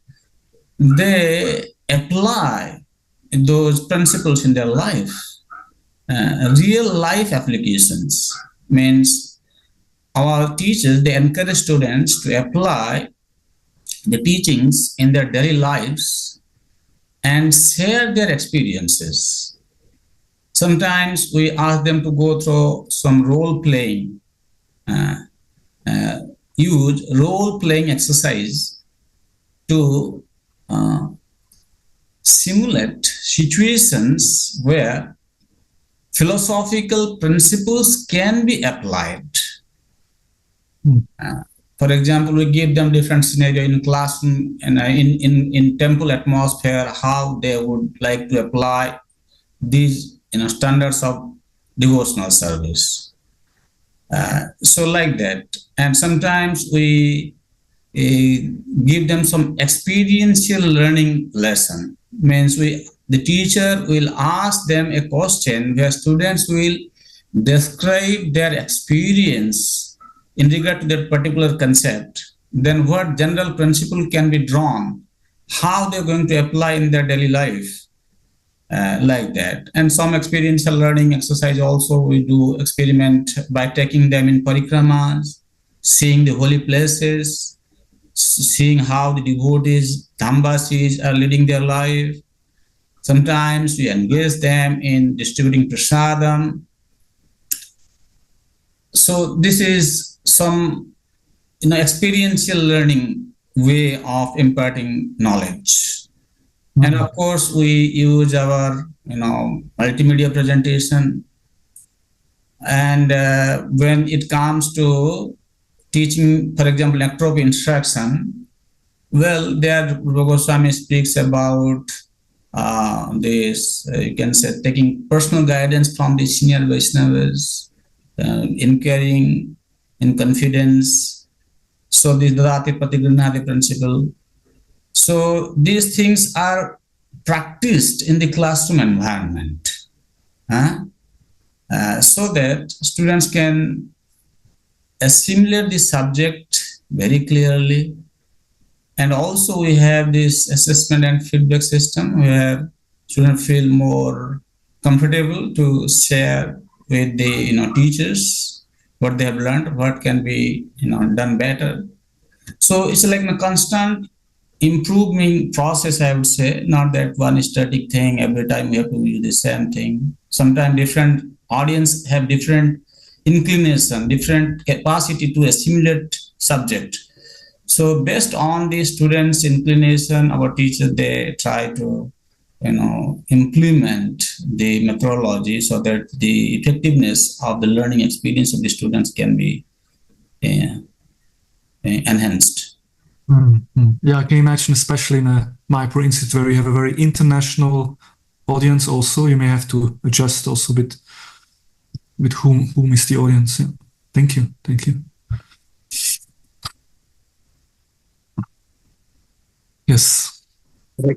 they apply those principles in their life. Real life applications means our teachers, they encourage students to apply the teachings in their daily lives and share their experiences. Sometimes we ask them to go through some role-playing, use role-playing exercise to simulate situations where philosophical principles can be applied. For example, we give them different scenario in classroom and in temple atmosphere, how they would like to apply these standards of devotional service. So like that. And sometimes we give them some experiential learning lesson. Means the teacher will ask them a question where students will describe their experience in regard to that particular concept, then what general principle can be drawn, how they're going to apply in their daily life, like that. And some experiential learning exercise also we do experiment by taking them in parikramas, seeing the holy places, seeing how the devotees, Dhambasis are leading their life. Sometimes we engage them in distributing prasadam. So this is some experiential learning way of imparting knowledge. And of course, we use our multimedia presentation. And when it comes to teaching, for example, nectropy instruction, well, there Goswami speaks about this, you can say, taking personal guidance from the senior Vaishnavas, inquiring in confidence. So this Dadati Patigrinati principle. So these things are practiced in the classroom environment, so that students can assimilate the subject very clearly. And also we have this assessment and feedback system where students feel more comfortable to share with the teachers what they have learned, what can be done better. So it's like a constant improving process, I would say, not that one static thing every time we have to use the same thing. Sometimes different audience have different inclination, different capacity to assimilate subject. So based on the students' inclination, our teachers, they try to implement the methodology so that the effectiveness of the learning experience of the students can be enhanced. Mm-hmm. Yeah, I can imagine, especially in a Mayapur Institute where you have a very international audience also, you may have to adjust also with whom is the audience. Yeah. Thank you. Yes. Right.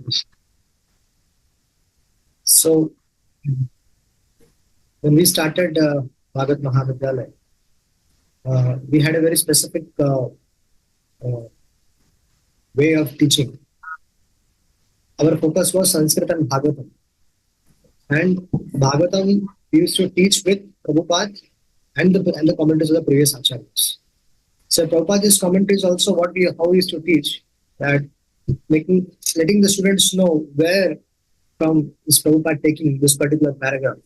So when we started Bhagat Mahavidyalaya, we had a very specific way of teaching. Our focus was Sanskrit and Bhagavatam. And Bhagavatam we used to teach with Prabhupada and the commentaries of the previous acharyas. So Prabhupada's commentaries also how we used to teach, that letting the students know where from is Prabhupada taking this particular paragraph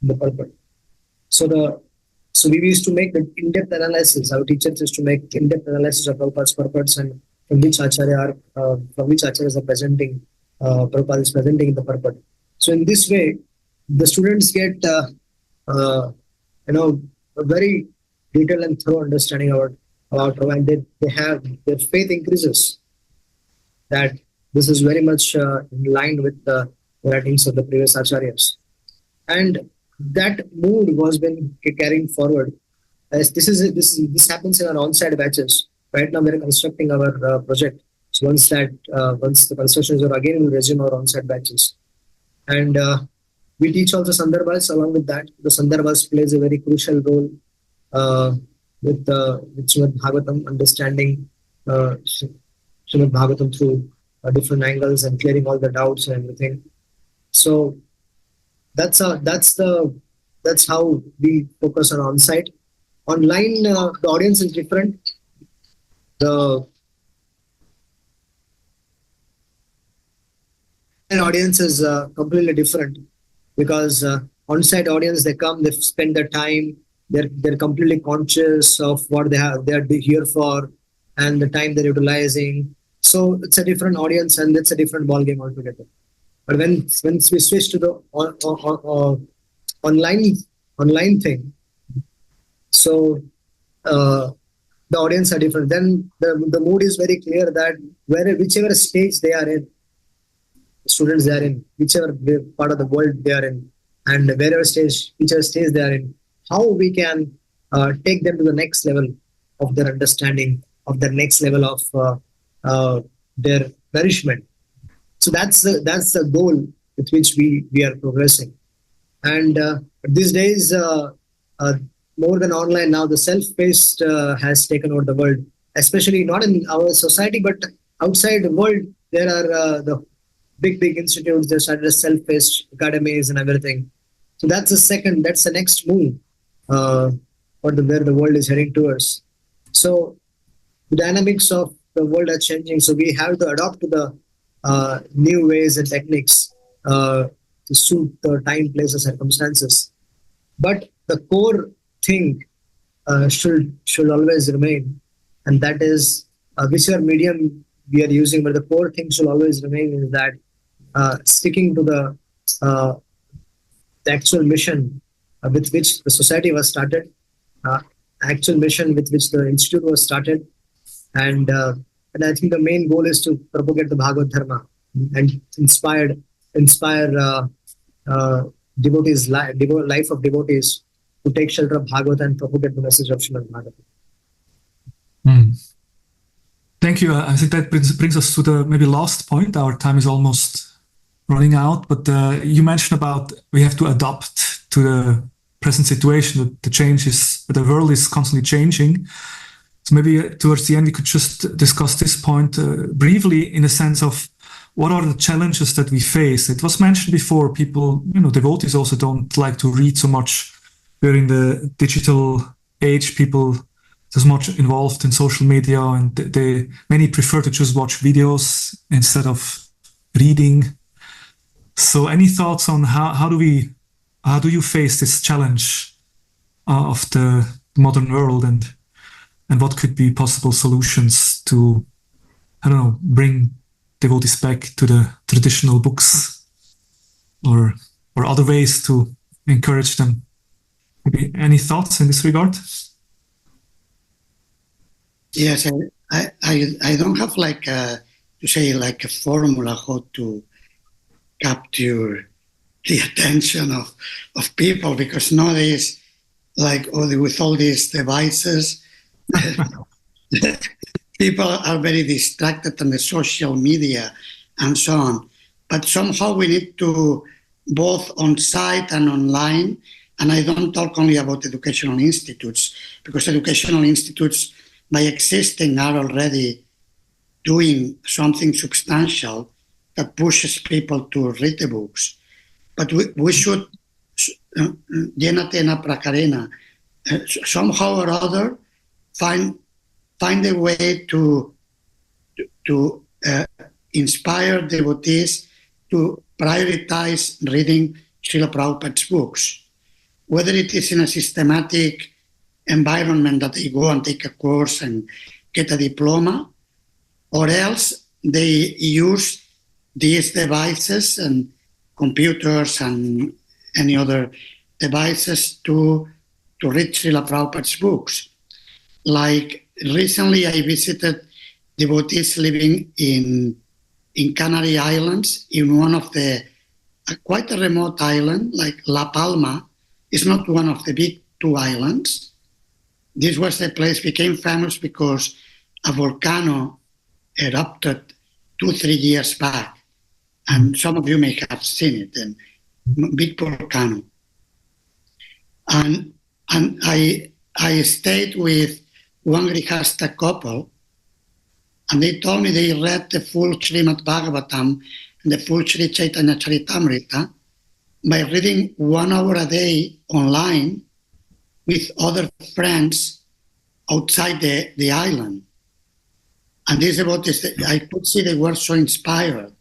in the purport. So the So we used to make the in-depth analysis. Our teachers used to make in-depth analysis of Prabhupada's purports and from which acharyas are presenting, Prabhupada is presenting the purport. So in this way, the students get a very detailed and thorough understanding about Prabhupada, and they have their faith increases. That this is very much in line with the writings of the previous acharyas, and that mood was been carrying forward. As this happens in our on-site batches. Right now, we are constructing our project. So once the construction is over, again we'll resume our on-site batches, and we teach also Sandarbhas. Along with that, the Sandarbhas plays a very crucial role with Srimad Bhagavatam, understanding Srimad Bhagavatam through different angles and clearing all the doubts and everything. So that's how we focus on site. Online, the audience is different. The audience is completely different, because on-site audience, they come, they spend their time, they're completely conscious of what they're here for and the time they're utilizing. So it's a different audience and it's a different ballgame altogether. But when we switch to the online thing, so the audience are different. Then the mood is very clear that whichever stage they are in, students they are in, whichever part of the world they are in, and whichever stage they are in, how we can take them to the next level of their understanding, of their next level of their nourishment. So that's the goal with which we are progressing. And these days, more than online now, the self-paced has taken over the world, especially not in our society, but outside the world. There are the big institutes. They started as self-paced academies and everything. So that's the next move, where the world is heading towards. So the dynamics of the world are changing. So we have to adopt to the new ways and techniques to suit the time, place, and circumstances. But the core thing should always remain, and that is whichever medium we are using, but the core thing should always remain is that sticking to the actual mission with which the society was started, actual mission with which the institute was started, and I think the main goal is to propagate the Bhagavad Dharma and inspire devotees, life of devotees to take shelter of Bhagavad and propagate the message of Srimad Bhagavatam. Thank you. I think that brings us to the maybe last point. Our time is almost running out, but you mentioned about we have to adapt to the present situation, the changes, the world is constantly changing. So maybe towards the end, we could just discuss this point briefly in the sense of what are the challenges that we face. It was mentioned before, people, devotees also don't like to read so much. We're in the digital age, people are much involved in social media, and many prefer to just watch videos instead of reading. So any thoughts on how do you face this challenge of the modern world, and what could be possible solutions to, bring devotees back to the traditional books, or other ways to encourage them? Maybe any thoughts in this regard? Yes, I don't have a formula how to capture the attention of people, because nowadays, with all these devices, people are very distracted on the social media and so on. But somehow we need to, both on site and online, and I don't talk only about educational institutes, because educational institutes by existing are already doing something substantial that pushes people to read the books. But we should, somehow or other, find a way to inspire devotees to prioritize reading Srila Prabhupada's books, whether it is in a systematic environment that they go and take a course and get a diploma, or else they use these devices and computers and any other devices to read Srila Prabhupada's books. Like recently I visited devotees living in Canary Islands, in one of the, quite a remote island, like La Palma. It's not one of the big 2 islands. This was the place became famous because a volcano erupted 2-3 years back. And some of you may have seen it, a big volcano. And I stayed with one Grihastha couple, and they told me they read the full Srimad Bhagavatam and the full Sri Chaitanya Charitamrita by reading 1 hour a day online with other friends outside the island. And these devotees, I could see they were so inspired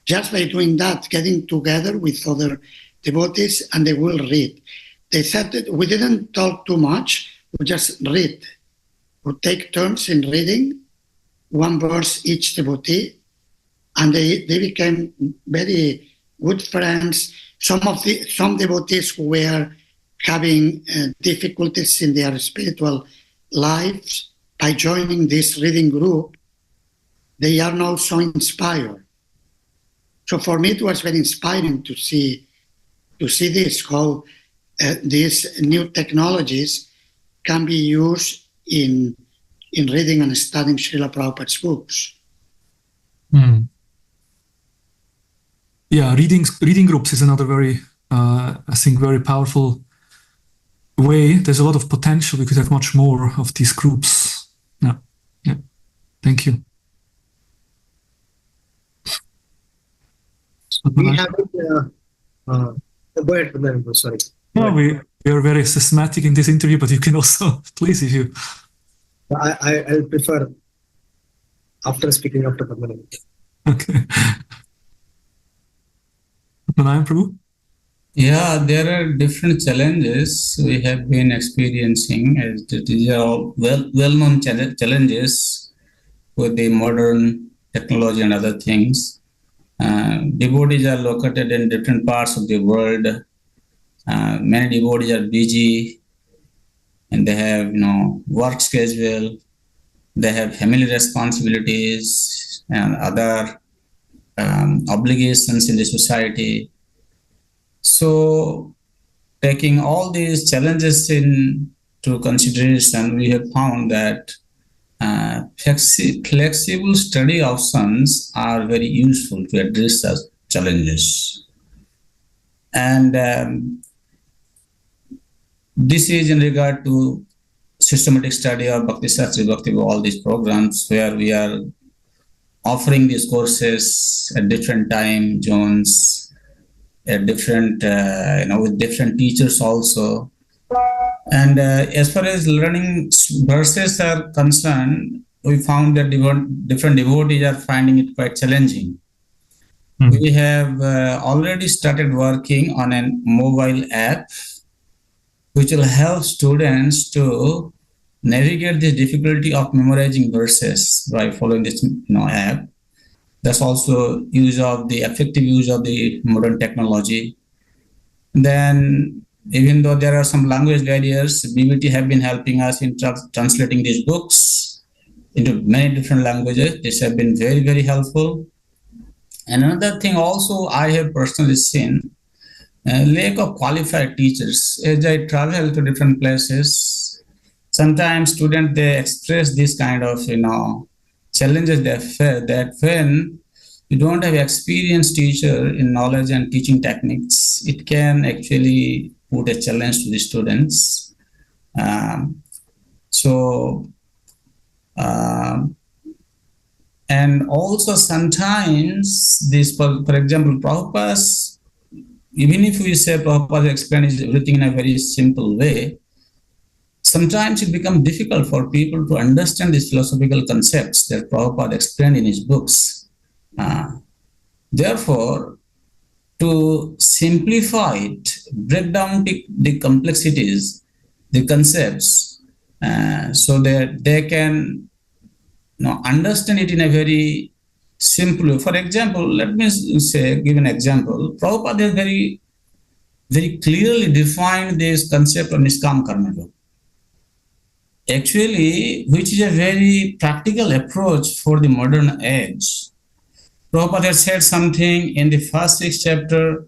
just by doing that, getting together with other devotees, and they will read. They said that we didn't talk too much, we just read. We take turns in reading, 1 verse each devotee, and they became very good friends. Some devotees who were having difficulties in their spiritual lives, by joining this reading group, they are now so inspired. So for me, it was very inspiring to see this, how these new technologies can be used in reading and studying Srila Prabhupada's books. Yeah, reading groups is another very, I think, very powerful way. There's a lot of potential. We could have much more of these groups. Yeah. Thank you. We haven't. Go ahead, Pradhan. Sorry. No, we are very systematic in this interview, but you can also, please, if you. I'll prefer after speaking after Padmanabhan. Okay. Padmanabhan Prabhu? Yeah, there are different challenges we have been experiencing, as these are all well-known challenges with the modern technology and other things. Devotees are located in different parts of the world. Many devotees are busy, and they have, work schedule. They have family responsibilities and other obligations in the society. So, taking all these challenges into consideration, we have found that flexible study options are very useful to address such challenges. And this is in regard to systematic study of Bhakti Shastri, Bhakti, all these programs where we are offering these courses at different time zones, at different, with different teachers also. And as far as learning verses are concerned, we found that different devotees are finding it quite challenging. We have already started working on a mobile app which will help students to navigate the difficulty of memorizing verses by following this app. That's also effective use of the modern technology. Then, even though there are some language barriers, BBT have been helping us in translating these books into many different languages. This have been very, very helpful. And another thing also I have personally seen, lack of qualified teachers. As I travel to different places, sometimes students, they express this kind of, challenges they face, that when you don't have experienced teacher in knowledge and teaching techniques, it can actually put a challenge to the students. And also sometimes this, for example, Prabhupada's, even if we say Prabhupada explains everything in a very simple way, sometimes it becomes difficult for people to understand these philosophical concepts that Prabhupada explained in his books. Therefore, to simplify it, break down the complexities, the concepts, so that they can understand it in a very simple. For example, let me give an example. Prabhupada has very, very clearly defined this concept of Niskam Karma Yoga. Actually, which is a very practical approach for the modern age. Prabhupada has said something in the first 6 chapters.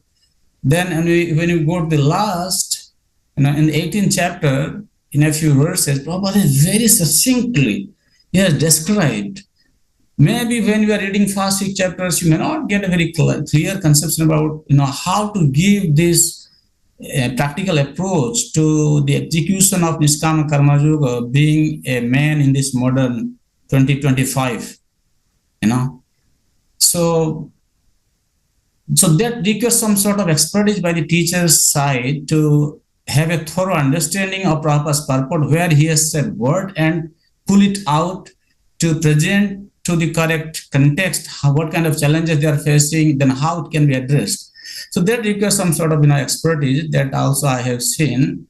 Then when you go to the last, in the 18th chapter, in a few verses, Prabhupada is very succinctly has described. Maybe when you are reading first 6 chapters, you may not get a very clear conception about how to give this practical approach to the execution of Niskama Karma Yoga, being a man in this modern 2025. So that requires some sort of expertise by the teacher's side to have a thorough understanding of Prabhupada's purport, where he has said word, and pull it out to present to the correct context, what kind of challenges they are facing, then how it can be addressed. So that requires some sort of expertise that also I have seen.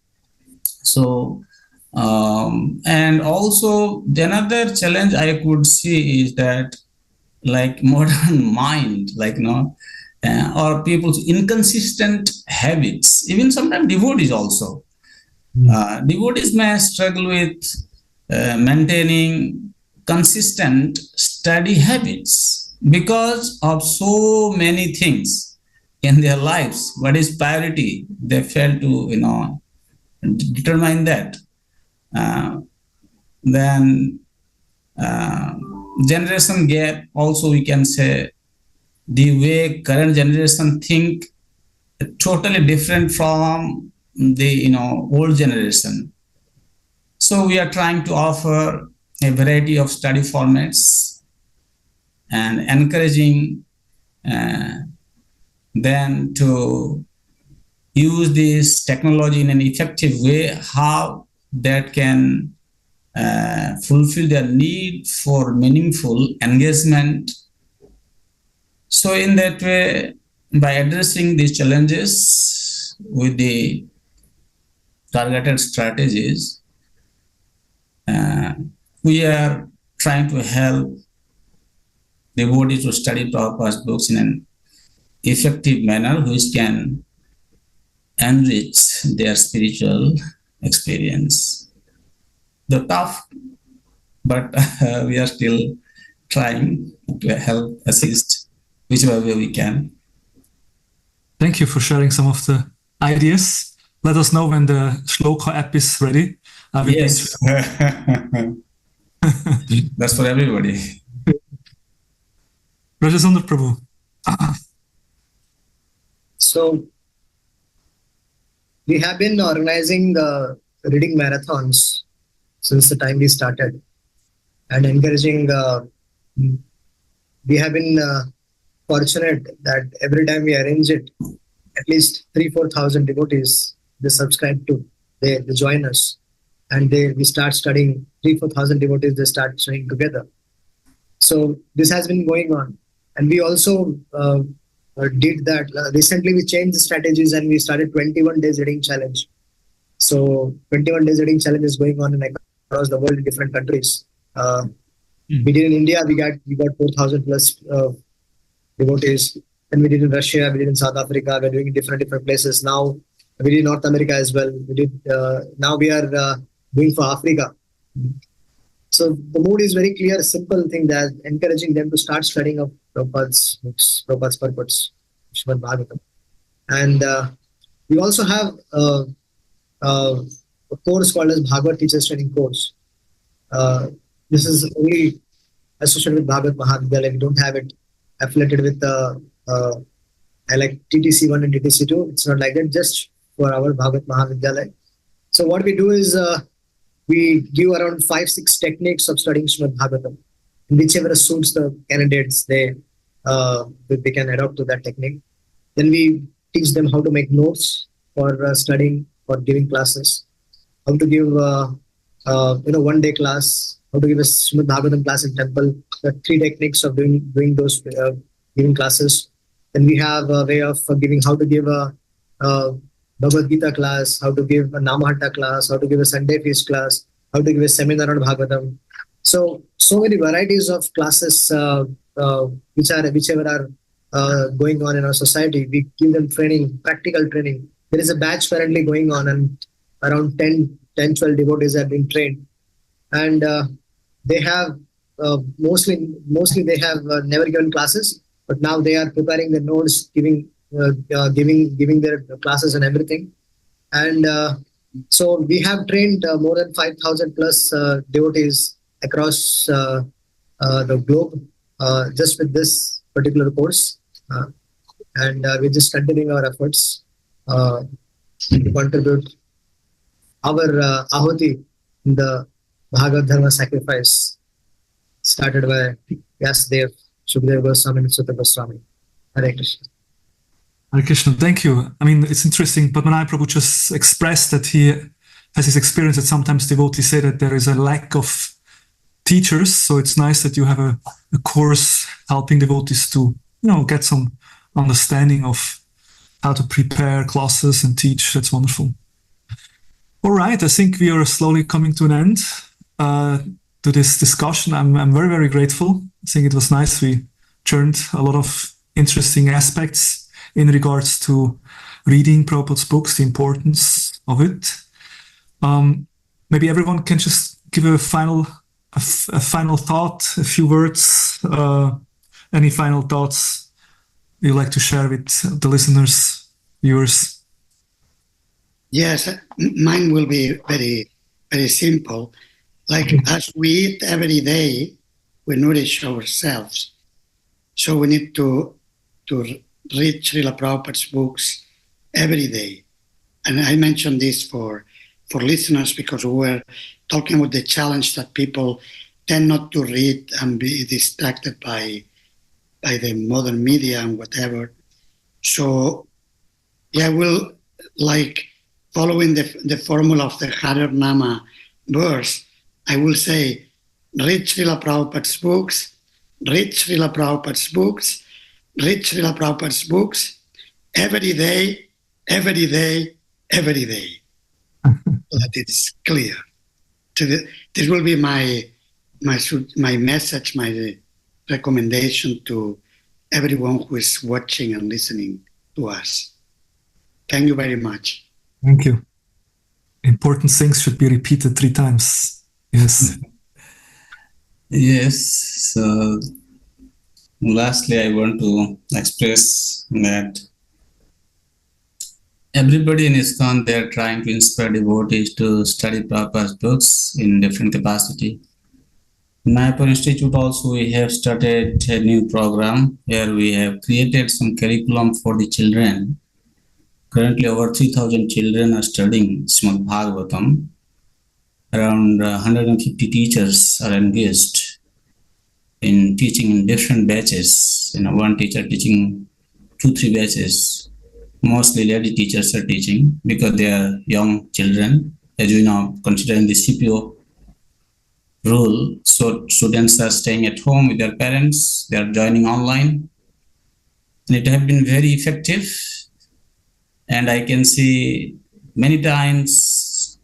So and also another challenge I could see is that like modern mind, or people's inconsistent habits, even sometimes devotees also. Devotees may struggle with maintaining consistent study habits because of so many things in their lives. What is priority? They fail to determine that. Then generation gap also, we can say, the way current generation think totally different from the old generation. So we are trying to offer a variety of study formats and encouraging them to use this technology in an effective way, how that can fulfill their need for meaningful engagement. So in that way, by addressing these challenges with the targeted strategies, we are trying to help devotees to study Prabhupada's books in an effective manner, which can enrich their spiritual experience. They're tough, but we are still trying to help, assist, whichever way we can. Thank you for sharing some of the ideas. Let us know when the Shloka app is ready. Yes. That's for everybody. Rajasundar Prabhu. So we have been organizing reading marathons since the time we started, and encouraging. We have been fortunate that every time we arrange it, at least 3,000-4,000 devotees they subscribe to, they join us, and we start studying. 3,000-4,000 devotees they start studying together. So this has been going on, and we also did that. Recently, we changed the strategies and we started 21 days reading challenge. So 21 days reading challenge is going on across the world in different countries. We did in India, we got 4,000 plus devotees. And we did in Russia, we did in South Africa, we're doing in different places. Now we did North America as well. We did. Now we are doing for Africa. So the mood is very clear, simple thing, that encouraging them to start studying of Prabhupada's books, Prabhupada's purports, Srimad Bhagavatam. And we also have a course called as Bhagavad Teachers Training Course. This is only associated with Bhagavad Mahavidyalaya. We don't have it affiliated with like TTC1 and TTC2. It's not like that, just for our Bhagavad Mahavidyalaya. So what we do is we give around 5-6 techniques of studying Srimad Bhagavatam. Whichever suits the candidates, they can adopt to that technique. Then we teach them how to make notes for studying, for giving classes, how to give one-day class, how to give a Srimad Bhagavatam class in temple. The 3 techniques of doing those giving classes. Then we have a way of giving how to give Bhagavad Gita class, how to give a Namahatta class, how to give a Sunday feast class, how to give a seminar on Bhagavatam. So many varieties of classes whichever are going on in our society. We give them training, practical training. There is a batch currently going on, and around 12 devotees have been trained. And they have mostly they have never given classes, but now they are preparing the notes, giving their classes and everything. And so we have trained more than 5,000 plus devotees across the globe just with this particular course. And we're just continuing our efforts to contribute our ahuti in the Bhagavad Dharma sacrifice started by Vyasadeva, Shukadeva Goswami, and Sutta Goswami. Hare Krishna. Hare Krishna, thank you. I mean, it's interesting. Padmanabha Prabhu just expressed that he has his experience that sometimes devotees say that there is a lack of teachers. So it's nice that you have a course helping devotees to, get some understanding of how to prepare classes and teach. That's wonderful. All right, I think we are slowly coming to an end to this discussion. I'm very, very grateful. I think it was nice. We learned a lot of interesting aspects in regards to reading Prabhupada's books, the importance of it. Maybe everyone can just give a final thought, a few words, any final thoughts you'd like to share with the listeners, viewers. Yes, mine will be very, very simple. Like as we eat every day, we nourish ourselves. So we need to read Srila Prabhupada's books every day. And I mentioned this for listeners because we were talking about the challenge that people tend not to read and be distracted by the modern media and whatever. So yeah, we'll like following the formula of the Harinama verse, I will say, read Srila Prabhupada's books, read Srila Prabhupada's books, read Srila Prabhupada's books every day, every day, every day. That it's clear. This will be my message, my recommendation to everyone who is watching and listening to us. Thank you very much. Thank you. Important things should be repeated 3 times. Yes. Yes. So lastly, I want to express that everybody in ISKCON, they're trying to inspire devotees to study Prabhupada's books in different capacity. In Mayapur Institute also, we have started a new program where we have created some curriculum for the children. Currently, over 3,000 children are studying Srimad Bhagavatam. Around 150 teachers are engaged in teaching in different batches. One teacher teaching 2-3 batches. Mostly lady teachers are teaching because they are young children. As you know, considering the CPO rule, so students are staying at home with their parents. They are joining online. And it has been very effective. And I can see many times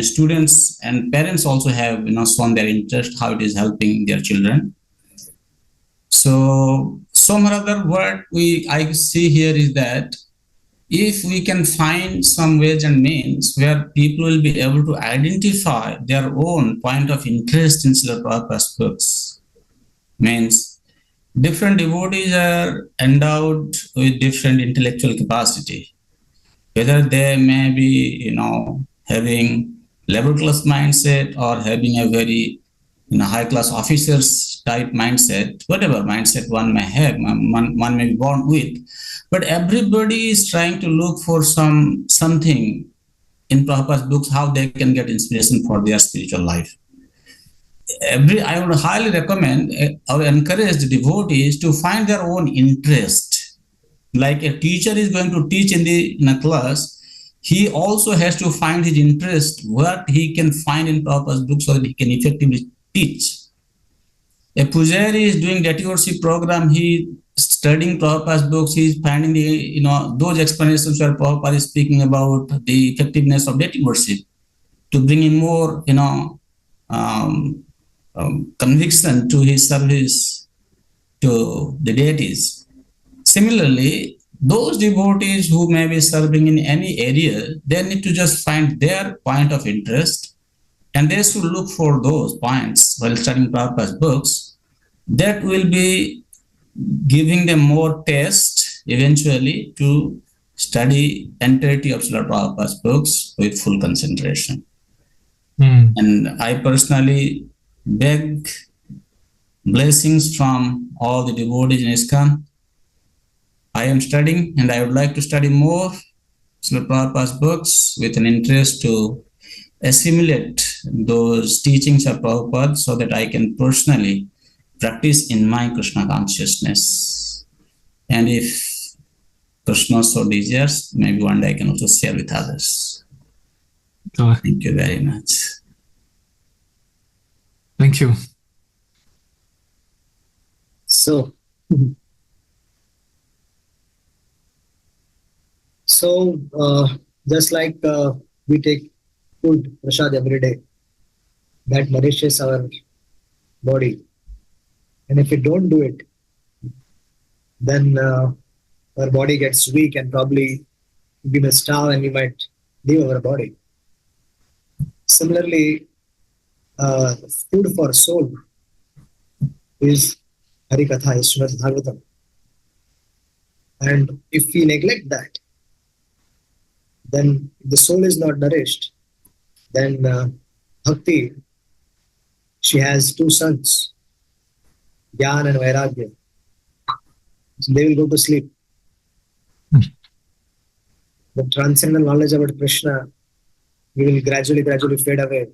students and parents also have shown their interest, how it is helping their children. So some other word I see here is that if we can find some ways and means where people will be able to identify their own point of interest in Srila Prabhupada's books, means different devotees are endowed with different intellectual capacity. Whether they may be, having level class mindset or having a very, high class officers type mindset, whatever mindset one may have, one may be born with. But everybody is trying to look for something in Prabhupada's books, how they can get inspiration for their spiritual life. I would highly recommend or encourage the devotees to find their own interest. Like a teacher is going to teach in a class, he also has to find his interest, what he can find in Prabhupada's book so that he can effectively teach. A pujari is doing that devotional program, he studying Prabhupada's books, he is finding the, those explanations where Prabhupada is speaking about the effectiveness of deity worship to bring in more, conviction to his service to the deities. Similarly, those devotees who may be serving in any area, they need to just find their point of interest, and they should look for those points while studying Prabhupada's books. That will be giving them more taste eventually to study entirety of Srila Prabhupada's books with full concentration. And I personally beg blessings from all the devotees in ISKCON. I am studying and I would like to study more Srila Prabhupada's books with an interest to assimilate those teachings of Prabhupada so that I can personally practice in my Krishna consciousness. And if Krishna so desires, maybe one day I can also share with others. Thank you very much. Thank you. So just like we take food, prasad every day, that nourishes our body. And if we don't do it, then our body gets weak and probably we may starve and we might leave our body. Similarly, food for soul is Harikatha, is Srimad Bhagavatam. And if we neglect that, then the soul is not nourished. Then Bhakti, she has two sons, Jnana and Vairagya. So they will go to sleep. The transcendental knowledge about Krishna will gradually fade away.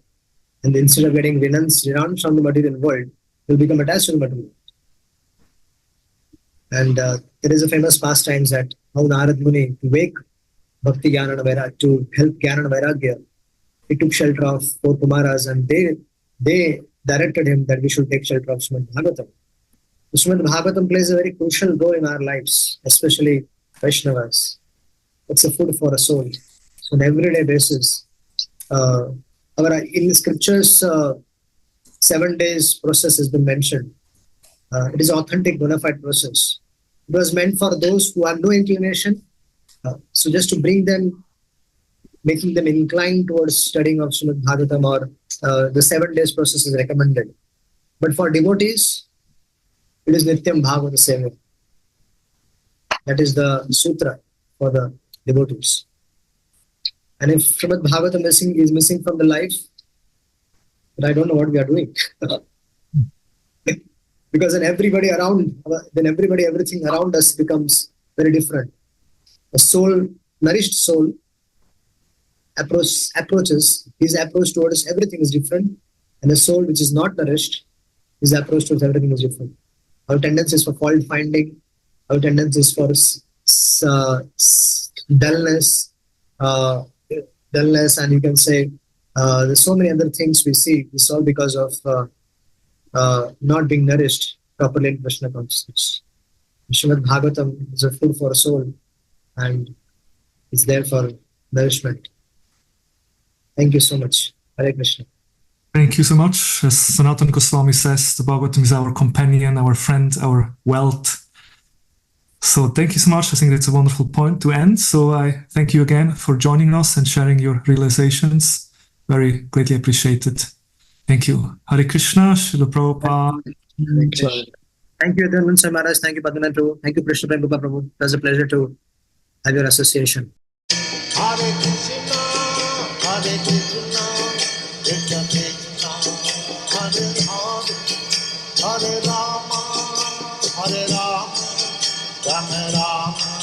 And instead of getting renounced from the material world, will become attached to the material world. And there is a famous pastime that how Narad Muni, to wake Bhakti Jnana and Vairagya, to help Jnana and Vairagya, he took shelter of four Kumaras and they directed him that we should take shelter of Srimad Bhagavatam. Srimad Bhagavatam plays a very crucial role in our lives, especially Vaishnavas. It's a food for a soul. So on an everyday basis, in the scriptures, 7 days process has been mentioned. It is authentic, bona fide process. It was meant for those who have no inclination. So just to bring them, making them inclined towards studying of Srimad Bhagavatam, or the 7 days process is recommended. But for devotees, it is Nityam Bhagavata Seva. That is the sutra for the devotees. And if Srimad Bhagavatam is missing from the life, then I don't know what we are doing. Because then everything around us becomes very different. A soul, nourished soul, approaches, his approach towards everything is different. And a soul which is not nourished, his approach towards everything is different. Our tendency is for fault finding, our tendency is for dullness, and you can say there's so many other things we see. It's all because of not being nourished properly in Krishna consciousness. Srimad Bhagavatam is a food for soul and it's there for nourishment. Thank you so much. Hare Krishna. Thank you so much. As Sanatana Goswami says, the Bhagavatam is our companion, our friend, our wealth. So thank you so much. I think that's a wonderful point to end. So I thank you again for joining us and sharing your realizations. Very greatly appreciated. Thank you. Hare Krishna, Srila Prabhupada. Thank you, Yadunandana Swami Maharaj. Thank you, Padmanabhan Prabhu. Thank you, Krishna Prabhu. It was a pleasure to have your association. Hare Krishna, Krishna Krishna, Hare Hare, Hare Rama, Rama Rama.